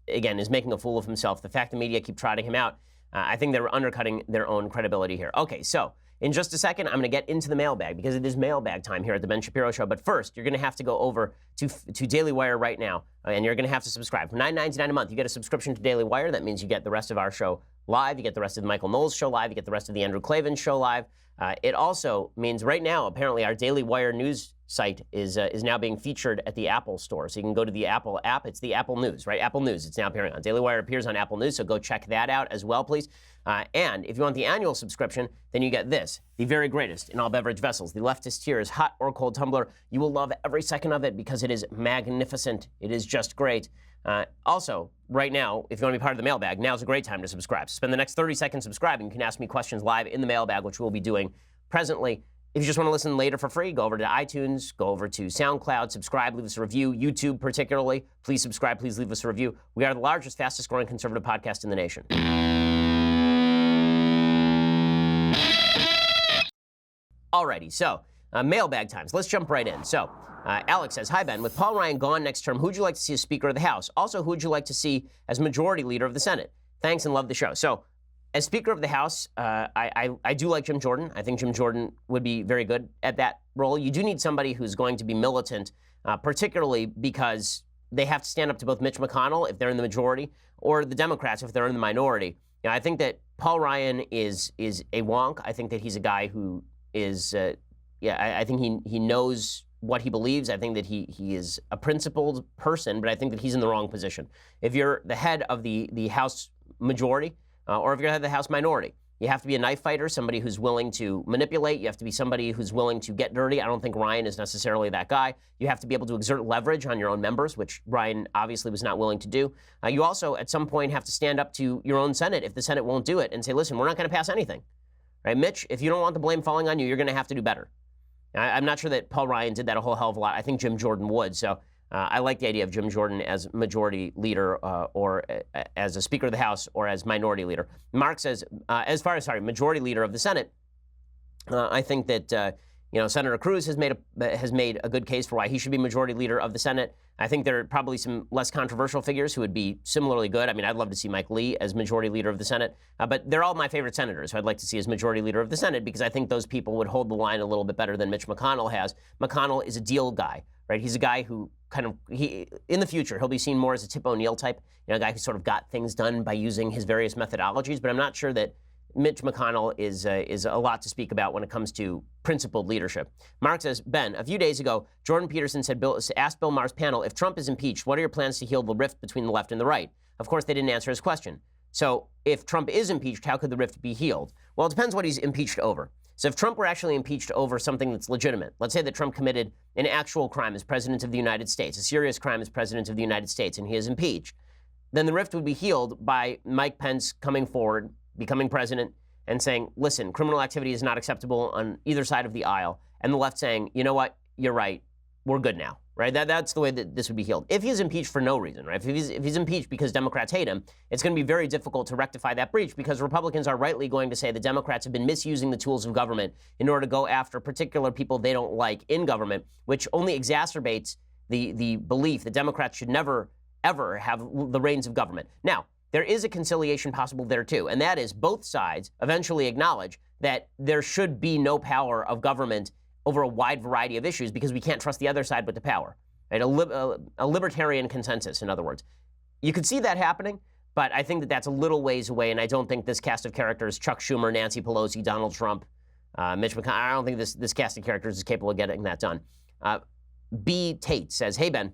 again, is making a fool of himself. The fact the media keep trotting him out, I think they're undercutting their own credibility here. Okay, so in just a second, I'm going to get into the mailbag, because it is mailbag time here at the Ben Shapiro Show. But first, you're going to have to go over to Daily Wire right now, and you're going to have to subscribe. For $9.99 a month, you get a subscription to Daily Wire. That means you get the rest of our show live. You get the rest of the Michael Knowles Show live. You get the rest of the Andrew Klavan Show live. It also means right now, apparently, our Daily Wire news site is now being featured at the Apple Store. So you can go to the Apple app. It's the Apple News, right? Apple News. It's now appearing on. Daily Wire appears on Apple News, so go check that out as well, please. And if you want the annual subscription, then you get this, the very greatest in all beverage vessels, the Leftist Tears hot or cold tumbler. You will love every second of it because it is magnificent. It is just great. Also, right now, if you want to be part of the mailbag, now's a great time to subscribe. Spend the next 30 seconds subscribing. You can ask me questions live in the mailbag, which we'll be doing presently. If you just want to listen later for free, go over to iTunes, go over to SoundCloud, subscribe, leave us a review. YouTube particularly, please subscribe, please leave us a review. We are the largest, fastest growing conservative podcast in the nation. Alrighty, so mailbag times. Let's jump right in. So Alex says, hi, Ben. With Paul Ryan gone next term, who'd you like to see as Speaker of the House? Also, who'd you like to see as Majority Leader of the Senate? Thanks and love the show. So as Speaker of the House, I do like Jim Jordan. I think Jim Jordan would be very good at that role. You do need somebody who's going to be militant, particularly because they have to stand up to both Mitch McConnell if they're in the majority or the Democrats if they're in the minority. I think that Paul Ryan is a wonk. I think that he's a guy who is I think he knows what he believes. I think that he is a principled person, but I think that he's in the wrong position. If you're the head of the House majority, or if you're the head of the House minority, you have to be a knife fighter, somebody who's willing to manipulate. You have to be somebody who's willing to get dirty. I don't think Ryan is necessarily that guy. You have to be able to exert leverage on your own members, which Ryan obviously was not willing to do. You also, at some point, have to stand up to your own Senate if the Senate won't do it and say, listen, we're not going to pass anything. Right, Mitch, if you don't want the blame falling on you, you're going to have to do better. I'm not sure that Paul Ryan did that a whole hell of a lot. I think Jim Jordan would. So I like the idea of Jim Jordan as majority leader or as a Speaker of the House or as minority leader. Mark says, as far as, majority leader of the Senate, I think that, Senator Cruz has made a good case for why he should be majority leader of the Senate. I think there are probably some less controversial figures who would be similarly good. I mean, I'd love to see Mike Lee as majority leader of the Senate, but they're all my favorite senators who I'd like to see as majority leader of the Senate because I think those people would hold the line a little bit better than Mitch McConnell has. McConnell is a deal guy, right? He's a guy who in the future, he'll be seen more as a Tip O'Neill type, a guy who sort of got things done by using his various methodologies, but I'm not sure that Mitch McConnell is a lot to speak about when it comes to principled leadership. Mark says, Ben, a few days ago, Jordan Peterson asked Bill Maher's panel, if Trump is impeached, what are your plans to heal the rift between the left and the right? Of course, they didn't answer his question. So if Trump is impeached, how could the rift be healed? Well, it depends what he's impeached over. So if Trump were actually impeached over something that's legitimate, let's say that Trump committed an actual crime as president of the United States, a serious crime as president of the United States, and he is impeached, then the rift would be healed by Mike Pence coming forward, becoming president, and saying, listen, criminal activity is not acceptable on either side of the aisle, and the left saying, you know what, you're right, we're good now, right? That's the way that this would be healed. If he's impeached for no reason, right? If he's impeached because Democrats hate him, it's going to be very difficult to rectify that breach because Republicans are rightly going to say the Democrats have been misusing the tools of government in order to go after particular people they don't like in government, which only exacerbates the belief that Democrats should never, ever have the reins of government. Now, there is a conciliation possible there, too, and that is both sides eventually acknowledge that there should be no power of government over a wide variety of issues because we can't trust the other side with the power. Right? A libertarian consensus, in other words. You could see that happening, but I think that that's a little ways away, and I don't think this cast of characters, Chuck Schumer, Nancy Pelosi, Donald Trump, Mitch McConnell, I don't think this cast of characters is capable of getting that done. B. Tate says, hey, Ben,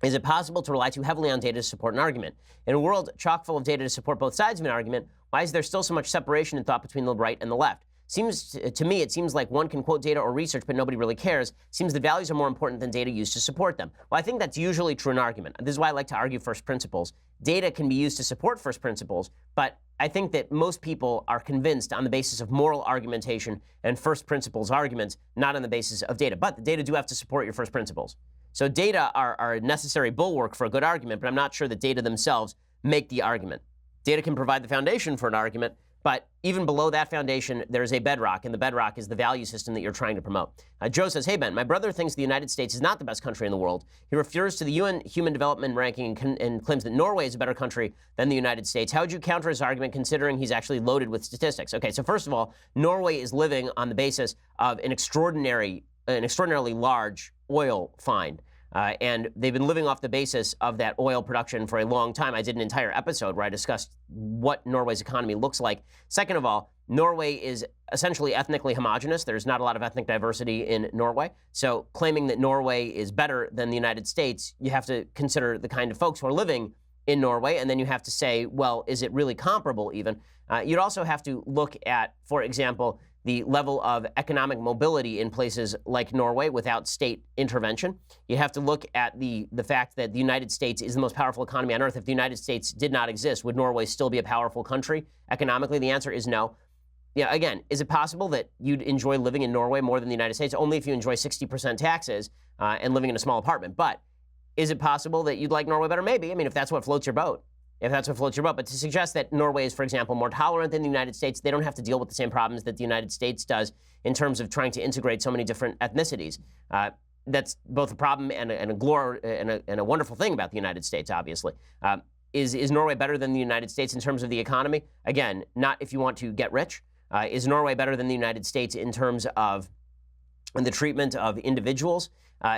is it possible to rely too heavily on data to support an argument? In a world chock full of data to support both sides of an argument, why is there still so much separation in thought between the right and the left? To me, it seems like one can quote data or research, but nobody really cares. Seems the values are more important than data used to support them. Well, I think that's usually true in an argument. This is why I like to argue first principles. Data can be used to support first principles, but I think that most people are convinced on the basis of moral argumentation and first principles arguments, not on the basis of data. But the data do have to support your first principles. So data are a necessary bulwark for a good argument, but I'm not sure that data themselves make the argument. Data can provide the foundation for an argument, but even below that foundation, there's a bedrock, and the bedrock is the value system that you're trying to promote. Joe says, hey, Ben, my brother thinks the United States is not the best country in the world. He refers to the UN Human Development Ranking and claims that Norway is a better country than the United States. How would you counter his argument considering he's actually loaded with statistics? Okay, so first of all, Norway is living on the basis of an extraordinarily large oil find. And they've been living off the basis of that oil production for a long time. I did an entire episode where I discussed what Norway's economy looks like. Second of all, Norway is essentially ethnically homogenous. There's not a lot of ethnic diversity in Norway. So claiming that Norway is better than the United States, you have to consider the kind of folks who are living in Norway, and then you have to say, well, is it really comparable even? You'd also have to look at, for example, the level of economic mobility in places like Norway without state intervention. You have to look at the fact that the United States is the most powerful economy on earth. If the United States did not exist, would Norway still be a powerful country economically? The answer is no. Yeah, again, is it possible that you'd enjoy living in Norway more than the United States? Only if you enjoy 60% taxes and living in a small apartment. But is it possible that you'd like Norway better? Maybe. I mean, if that's what floats your boat. But to suggest that Norway is, for example, more tolerant than the United States, they don't have to deal with the same problems that the United States does in terms of trying to integrate so many different ethnicities. That's both a problem and a wonderful thing about the United States, obviously. Is Norway better than the United States in terms of the economy? Again, not if you want to get rich. Is Norway better than the United States in terms of the treatment of individuals?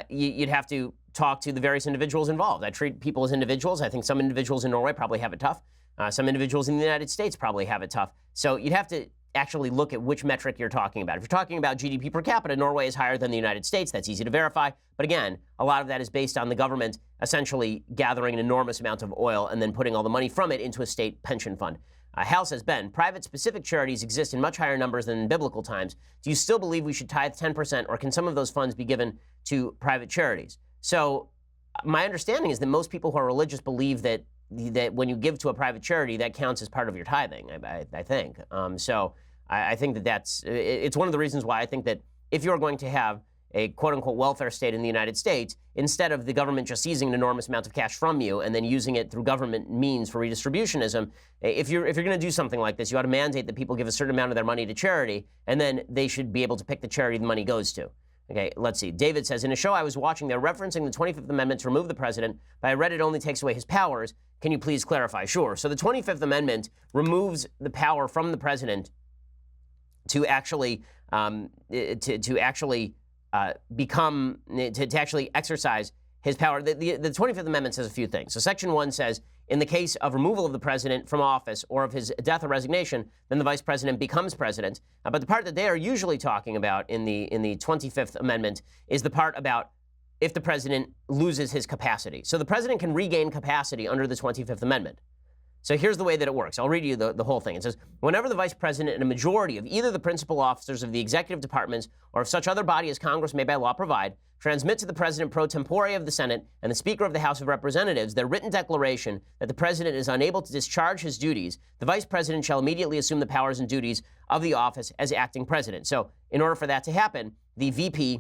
You'd have to talk to the various individuals involved. I treat people as individuals. I think some individuals in Norway probably have it tough. Some individuals in the United States probably have it tough. So you'd have to actually look at which metric you're talking about. If you're talking about GDP per capita, Norway is higher than the United States. That's easy to verify. But again, a lot of that is based on the government essentially gathering an enormous amount of oil and then putting all the money from it into a state pension fund. Hal says, Ben, private specific charities exist in much higher numbers than in biblical times. Do you still believe we should tithe 10%, or can some of those funds be given to private charities? So my understanding is that most people who are religious believe that when you give to a private charity, that counts as part of your tithing, I think. So I think it's one of the reasons why I think that if you're going to have a quote-unquote welfare state in the United States, instead of the government just seizing an enormous amount of cash from you and then using it through government means for redistributionism, if you're going to do something like this, you ought to mandate that people give a certain amount of their money to charity, and then they should be able to pick the charity the money goes to. Okay, let's see. David says, in a show I was watching, they're referencing the 25th Amendment to remove the president, but I read it only takes away his powers. Can you please clarify? Sure. So the 25th Amendment removes the power from the president to actually actually exercise his power. The 25th Amendment says a few things. So Section 1 says, in the case of removal of the president from office or of his death or resignation, then the vice president becomes president. But the part that they are usually talking about in the 25th Amendment is the part about if the president loses his capacity. So the president can regain capacity under the 25th Amendment. So here's the way that it works. I'll read you the whole thing. It says, whenever the vice president and a majority of either the principal officers of the executive departments or of such other body as Congress may by law provide, transmit to the president pro tempore of the Senate and the Speaker of the House of Representatives their written declaration that the president is unable to discharge his duties, the vice president shall immediately assume the powers and duties of the office as acting president. So in order for that to happen, the VP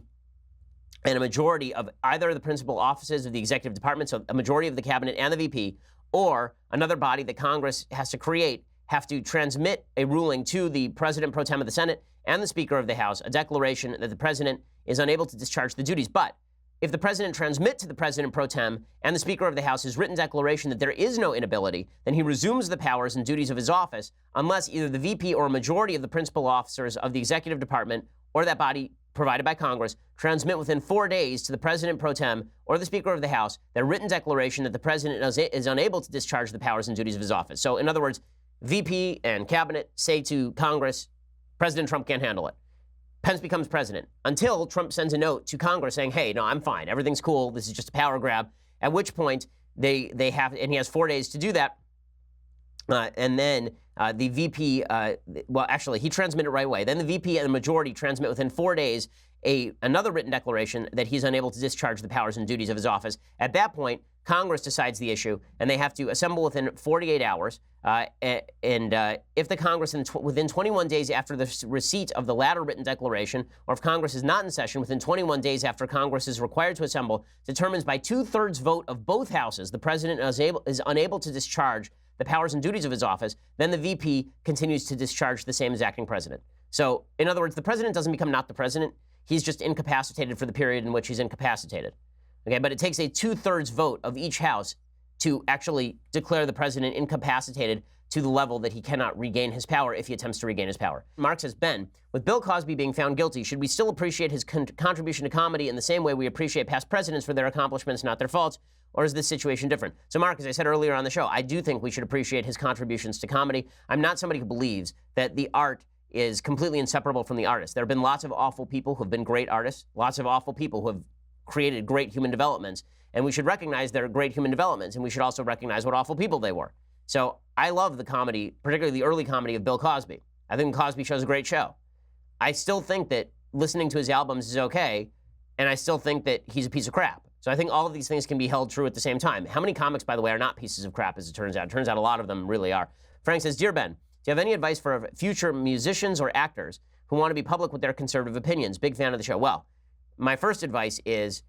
and a majority of either the principal offices of the executive department, so a majority of the cabinet and the VP, or another body that Congress has to create, have to transmit a ruling to the president pro tem of the Senate and the Speaker of the House, a declaration that the president is unable to discharge the duties. But if the president transmits to the president pro tem and the Speaker of the House his written declaration that there is no inability, then he resumes the powers and duties of his office unless either the VP or a majority of the principal officers of the executive department or that body provided by Congress transmit within 4 days to the president pro tem or the Speaker of the House their written declaration that the president is unable to discharge the powers and duties of his office. So in other words, VP and cabinet say to Congress, President Trump can't handle it. Pence becomes president until Trump sends a note to Congress saying, hey, no, I'm fine. Everything's cool. This is just a power grab. At which point they have, and he has 4 days to do that. And then the VP, well, actually, he transmitted right away. Then the VP and the majority transmit within 4 days another written declaration that he's unable to discharge the powers and duties of his office. At that point, Congress decides the issue, and they have to assemble within 48 hours. If the Congress within 21 days after the receipt of the latter written declaration, or if Congress is not in session within 21 days after Congress is required to assemble, determines by 2/3 vote of both houses the president is unable to discharge the powers and duties of his office, then the VP continues to discharge the same as acting president. So, in other words, the president doesn't become not the president. He's just incapacitated for the period in which he's incapacitated. Okay, but it takes a 2/3 vote of each house to actually declare the president incapacitated to the level that he cannot regain his power if he attempts to regain his power. Mark says, Ben, with Bill Cosby being found guilty, should we still appreciate his contribution to comedy in the same way we appreciate past presidents for their accomplishments, not their faults? Or is this situation different? So, Mark, as I said earlier on the show, I do think we should appreciate his contributions to comedy. I'm not somebody who believes that the art is completely inseparable from the artist. There have been lots of awful people who have been great artists, lots of awful people who have created great human developments, and we should recognize their great human developments, and we should also recognize what awful people they were. So I love the comedy, particularly the early comedy of Bill Cosby. I think the Cosby Show is a great show. I still think that listening to his albums is okay, and I still think that he's a piece of crap. So I think all of these things can be held true at the same time. How many comics, by the way, are not pieces of crap, as it turns out? It turns out a lot of them really are. Frank says, Dear Ben, do you have any advice for future musicians or actors who want to be public with their conservative opinions? Big fan of the show. Well, my first advice is,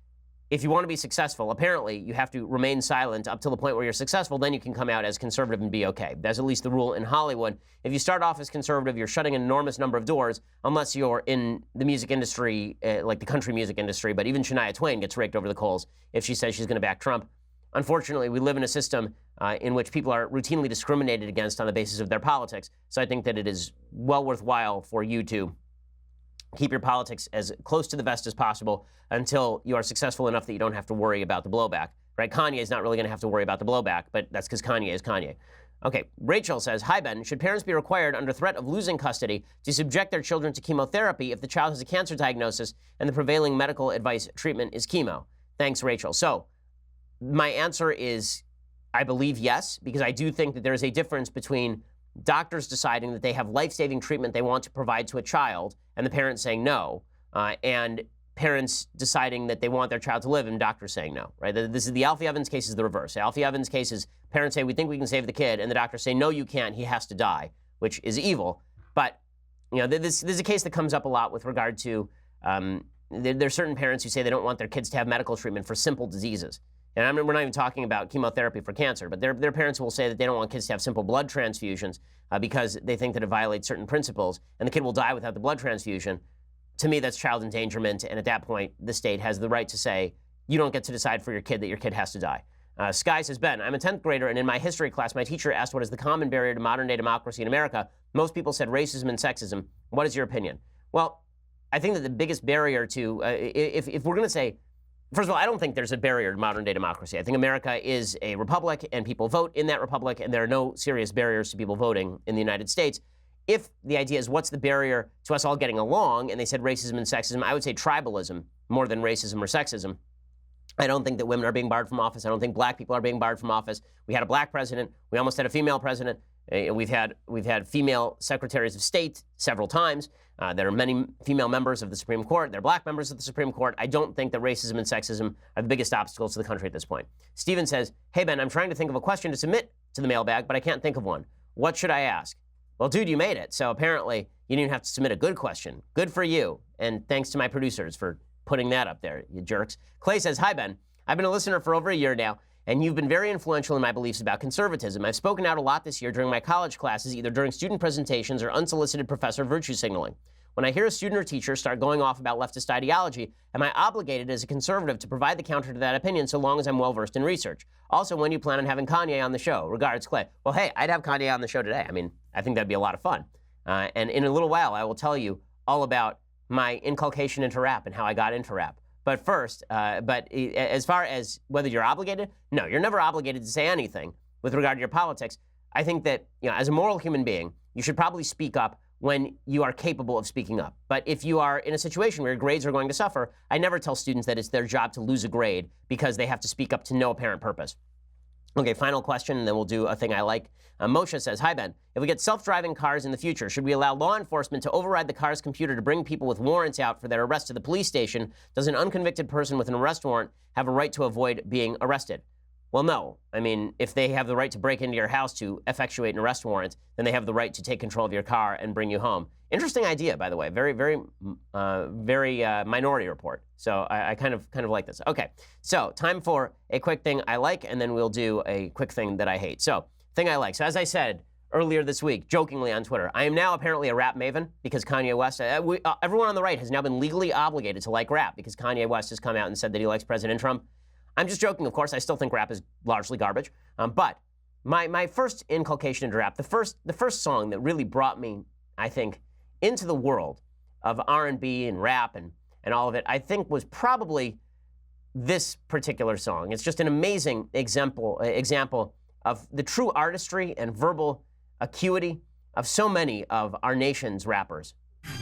if you want to be successful, apparently you have to remain silent up till the point where you're successful, then you can come out as conservative and be okay. That's at least the rule in Hollywood. If you start off as conservative, you're shutting an enormous number of doors, unless you're in the music industry, like the country music industry. But even Shania Twain gets raked over the coals if she says she's going to back Trump. Unfortunately, we live in a system in which people are routinely discriminated against on the basis of their politics. So I think that it is well worthwhile for you to keep your politics as close to the vest as possible until you are successful enough that you don't have to worry about the blowback, right? Kanye is not really going to have to worry about the blowback, but that's because Kanye is Kanye. Okay, Rachel says, hi, Ben. Should parents be required under threat of losing custody to subject their children to chemotherapy if the child has a cancer diagnosis and the prevailing medical advice treatment is chemo? Thanks, Rachel. So my answer is, I believe yes, because I do think that there is a difference between doctors deciding that they have life-saving treatment they want to provide to a child and the parents saying no, and parents deciding that they want their child to live and doctors saying no, right? This is the Alfie Evans case is the reverse. Alfie Evans case is parents say, we think we can save the kid, and the doctors say, no, you can't, he has to die, which is evil. But, you know, this is a case that comes up a lot with regard to, there's certain parents who say they don't want their kids to have medical treatment for simple diseases. And I mean, we're not even talking about chemotherapy for cancer, but their parents will say that they don't want kids to have simple blood transfusions because they think that it violates certain principles, and the kid will die without the blood transfusion. To me, that's child endangerment, and at that point, the state has the right to say, you don't get to decide for your kid that your kid has to die. Sky says, Ben, I'm a 10th grader, and in my history class, my teacher asked what is the common barrier to modern-day democracy in America. Most people said racism and sexism. What is your opinion? Well, I think that the biggest barrier to, if we're going to say, first of all, I don't think there's a barrier to modern-day democracy. I think America is a republic, and people vote in that republic, and there are no serious barriers to people voting in the United States. If the idea is what's the barrier to us all getting along, and they said racism and sexism, I would say tribalism more than racism or sexism. I don't think that women are being barred from office. I don't think black people are being barred from office. We had a black president. We almost had a female president. We've had female secretaries of state several times. There are many female members of the Supreme Court. They're black members of the Supreme Court. I don't think that racism and sexism are the biggest obstacles to the country at this point. Steven says, hey, Ben, I'm trying to think of a question to submit to the mailbag, but I can't think of one. What should I ask? Well, dude, you made it. So apparently you didn't even have to submit a good question. Good for you. And thanks to my producers for putting that up there, you jerks. Clay says, hi, Ben. I've been a listener for over a year now, and you've been very influential in my beliefs about conservatism. I've spoken out a lot this year during my college classes, either during student presentations or unsolicited professor virtue signaling. When I hear a student or teacher start going off about leftist ideology, am I obligated as a conservative to provide the counter to that opinion so long as I'm well-versed in research? Also, when do you plan on having Kanye on the show? Regards, Clay. Well, hey, I'd have Kanye on the show today. I mean, I think that'd be a lot of fun. And in a little while, I will tell you all about my inculcation into rap and how I got into rap. But first, as far as whether you're obligated, no, you're never obligated to say anything with regard to your politics. I think that, you know, as a moral human being, you should probably speak up when you are capable of speaking up. But if you are in a situation where your grades are going to suffer, I never tell students that it's their job to lose a grade because they have to speak up to no apparent purpose. Okay, final question, and then we'll do a thing I like. Moshe says, hi, Ben. If we get self-driving cars in the future, should we allow law enforcement to override the car's computer to bring people with warrants out for their arrest to the police station? Does an unconvicted person with an arrest warrant have a right to avoid being arrested? Well, no. I mean, if they have the right to break into your house to effectuate an arrest warrant, then they have the right to take control of your car and bring you home. Interesting idea, by the way. Very Minority Report. So I kind of like this. Okay, so time for a quick thing I like, and then we'll do a quick thing that I hate. So, thing I like. So as I said earlier this week, jokingly on Twitter, I am now apparently a rap maven because Kanye West, everyone on the right has now been legally obligated to like rap because Kanye West has come out and said that he likes President Trump. I'm just joking, of course. I still think rap is largely garbage. But my first inculcation into rap, the first song that really brought me, I think, into the world of R&B and rap and all of it, I think was probably this particular song. It's just an amazing example of the true artistry and verbal acuity of so many of our nation's rappers.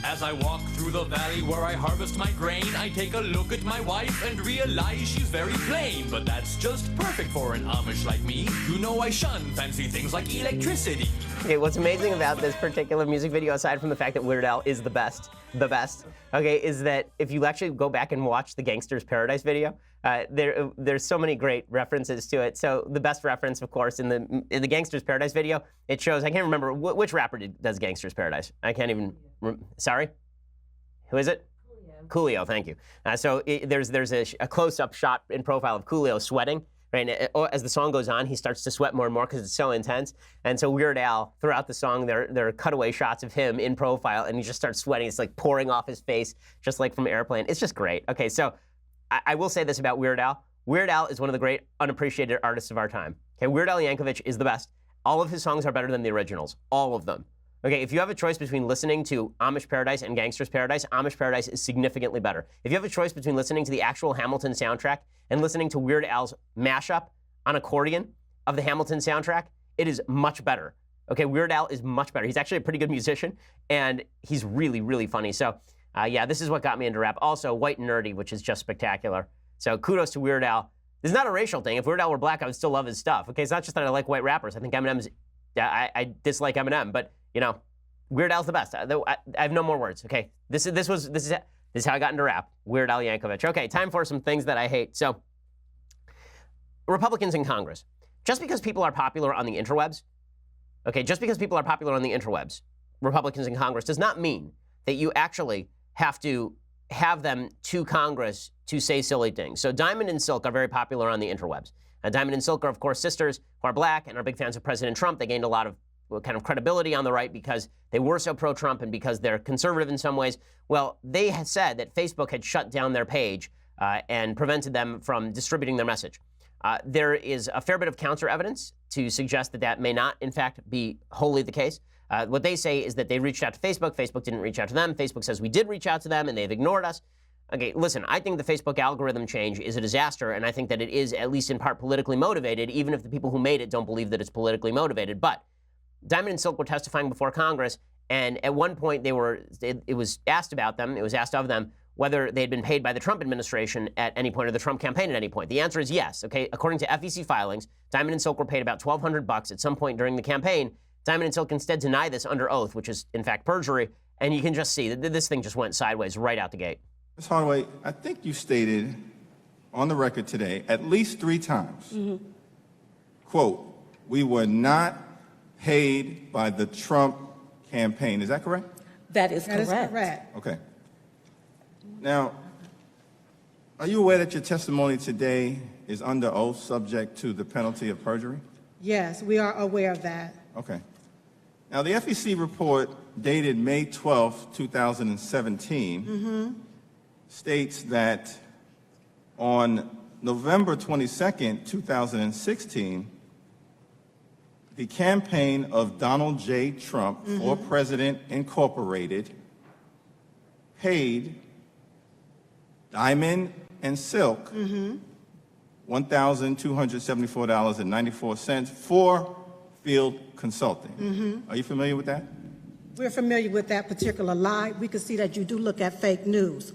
As I walk through the valley where I harvest my grain, I take a look at my wife and realize she's very plain. But that's just perfect for an Amish like me. You know I shun fancy things like electricity. Okay, what's amazing about this particular music video, aside from the fact that Weird Al is the best, okay, is that if you actually go back and watch the Gangster's Paradise video, there's so many great references to it. So the best reference, of course, in the Gangster's Paradise video, it shows, I can't remember, which rapper does Gangster's Paradise? I can't even, sorry? Who is it? Coolio, thank you. So there's a close-up shot in profile of Coolio sweating, right? And as the song goes on, he starts to sweat more and more because it's so intense. And so Weird Al, throughout the song, there are cutaway shots of him in profile, and he just starts sweating. It's like pouring off his face, just like from Airplane. It's just great. Okay, so I will say this about Weird Al. Weird Al is one of the great unappreciated artists of our time. Okay, Weird Al Yankovic is the best. All of his songs are better than the originals. All of them. Okay, if you have a choice between listening to Amish Paradise and Gangster's Paradise, Amish Paradise is significantly better. If you have a choice between listening to the actual Hamilton soundtrack and listening to Weird Al's mashup on accordion of the Hamilton soundtrack, it is much better. Okay, Weird Al is much better. He's actually a pretty good musician, and he's really, really funny. So, yeah, this is what got me into rap. Also, white and nerdy, which is just spectacular. So kudos to Weird Al. This is not a racial thing. If Weird Al were black, I would still love his stuff. Okay, it's not just that I like white rappers. I think Eminem's, I dislike Eminem, but, you know, Weird Al's the best. I have no more words, okay? This is how I got into rap. Weird Al Yankovic. Okay, time for some things that I hate. So, Republicans in Congress. Just because people are popular on the interwebs, okay, just because people are popular on the interwebs, Republicans in Congress, does not mean that you actually have to have them to Congress to say silly things. So Diamond and Silk are very popular on the interwebs. Diamond and Silk are, of course, sisters who are black and are big fans of President Trump. They gained a lot of kind of credibility on the right because they were so pro-Trump and because they're conservative in some ways. Well, they had said that Facebook had shut down their page and prevented them from distributing their message. There is a fair bit of counter evidence to suggest that that may not, in fact, be wholly the case. What they say is that they reached out to Facebook. Facebook didn't reach out to them. Facebook says we did reach out to them and they've ignored us. Okay, listen, I think the Facebook algorithm change is a disaster, and I think that it is, at least in part, politically motivated, even if the people who made it don't believe that it's politically motivated. But Diamond and Silk were testifying before Congress, and at one point it was asked about them, it was asked of them, whether they had been paid by the Trump administration at any point or the Trump campaign at any point. The answer is yes. Okay, according to FEC filings, Diamond and Silk were paid about $1,200 at some point during the campaign. Diamond and Silk instead deny this under oath, which is in fact perjury, and you can just see that this thing just went sideways right out the gate. Ms. Hardaway, I think you stated on the record today at least 3 times, quote, we were not paid by the Trump campaign. Is that correct? That is correct. That is correct. Okay. Now, are you aware that your testimony today is under oath subject to the penalty of perjury? Yes, we are aware of that. Okay. Now, the FEC report dated May 12, 2017 states that on November 22nd, 2016, the campaign of Donald J. Trump for President Incorporated paid Diamond and Silk $1,274.94 for field consulting. Are you familiar with that? We're familiar with that particular lie. We can see that you do look at fake news.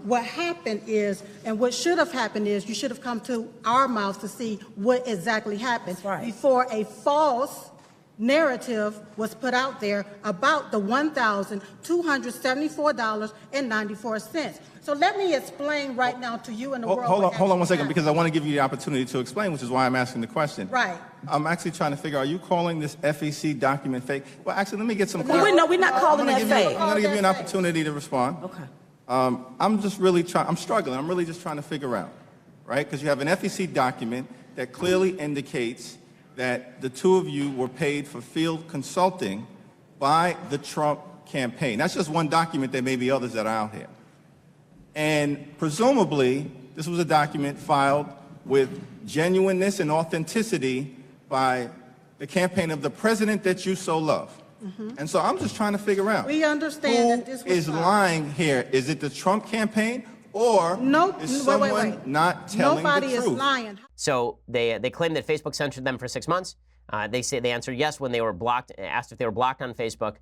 What happened is, and what should have happened is, you should have come to our mouths to see what exactly happened before a false narrative was put out there about the $1,274.94. So let me explain right now to you and the world. Hold on one second, because I want to give you the opportunity to explain, which is why I'm asking the question. Right. I'm actually trying to figure, are you calling this FEC document fake? Well, actually, let me get some clarity. No, we're not calling that fake. I'm going to give you an opportunity to respond. Okay. I'm just really I'm struggling. I'm really just trying to figure out, right? Because you have an FEC document that clearly indicates that the two of you were paid for field consulting by the Trump campaign. That's just one document. There may be others that are out here. And presumably, this was a document filed with genuineness and authenticity by the campaign of the president that you so love. And so I'm just trying to figure out, We understand that this who was is filed. lying here? Is it the Trump campaign, or is someone not telling Nobody the truth? is lying. So they claim that Facebook censored them for 6 months. They say they answered yes when they were blocked, asked if they were blocked on Facebook.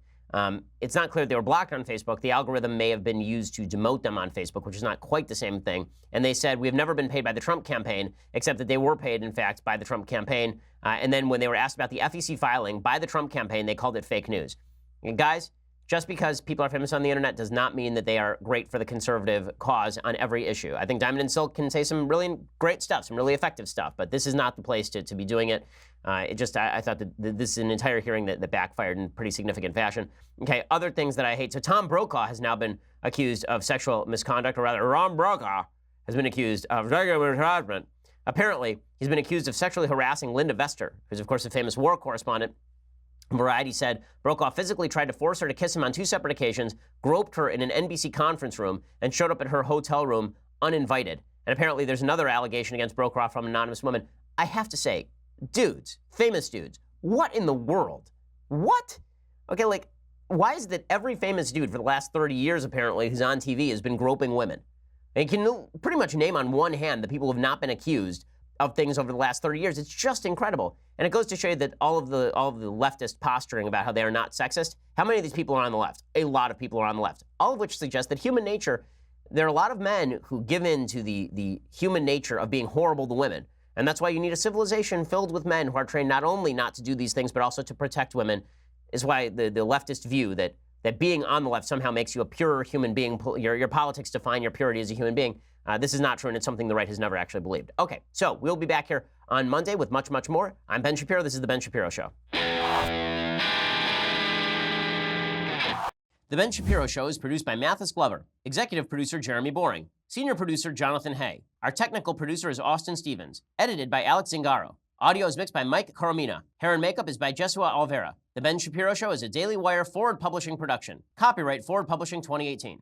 It's not clear that they were blocked on Facebook. The algorithm may have been used to demote them on Facebook, which is not quite the same thing. And they said, we have never been paid by the Trump campaign, except that they were paid, in fact, by the Trump campaign. And then when they were asked about the FEC filing by the Trump campaign, they called it fake news. And guys, just because people are famous on the internet does not mean that they are great for the conservative cause on every issue. I think Diamond and Silk can say some really great stuff, some really effective stuff, but this is not the place to be doing it. I thought that this is an entire hearing that backfired in pretty significant fashion. Okay, other things that I hate. So Tom Brokaw has now been accused of sexual misconduct, or rather, Ron Brokaw has been accused of sexual harassment. Apparently, he's been accused of sexually harassing Linda Vester, who's, of course, a famous war correspondent. Variety said Brokaw physically tried to force her to kiss him on 2 separate occasions, groped her in an NBC conference room, and showed up at her hotel room uninvited. And apparently there's another allegation against Brokaw from an anonymous woman. I have to say, dudes, famous dudes, what in the world? What? Okay, like, why is it that every famous dude for the last 30 years, apparently, who's on TV has been groping women? And you can pretty much name on one hand the people who have not been accused of things over the last 30 years. It's just incredible. And it goes to show you that all of the leftist posturing about how they are not sexist, how many of these people are on the left? A lot of people are on the left, all of which suggests that human nature, there are a lot of men who give in to the human nature of being horrible to women. And that's why you need a civilization filled with men who are trained not only not to do these things, but also to protect women, is why the leftist view that being on the left somehow makes you a purer human being, your politics define your purity as a human being. This is not true, and it's something the right has never actually believed. Okay, so we'll be back here on Monday with much, much more. I'm Ben Shapiro. This is The Ben Shapiro Show. The Ben Shapiro Show is produced by Mathis Glover, executive producer Jeremy Boring, senior producer Jonathan Hay. Our technical producer is Austin Stevens, edited by Alex Zingaro. Audio is mixed by Mike Coromina. Hair and makeup is by Jesua Alvera. The Ben Shapiro Show is a Daily Wire Forward Publishing production. Copyright Forward Publishing 2018.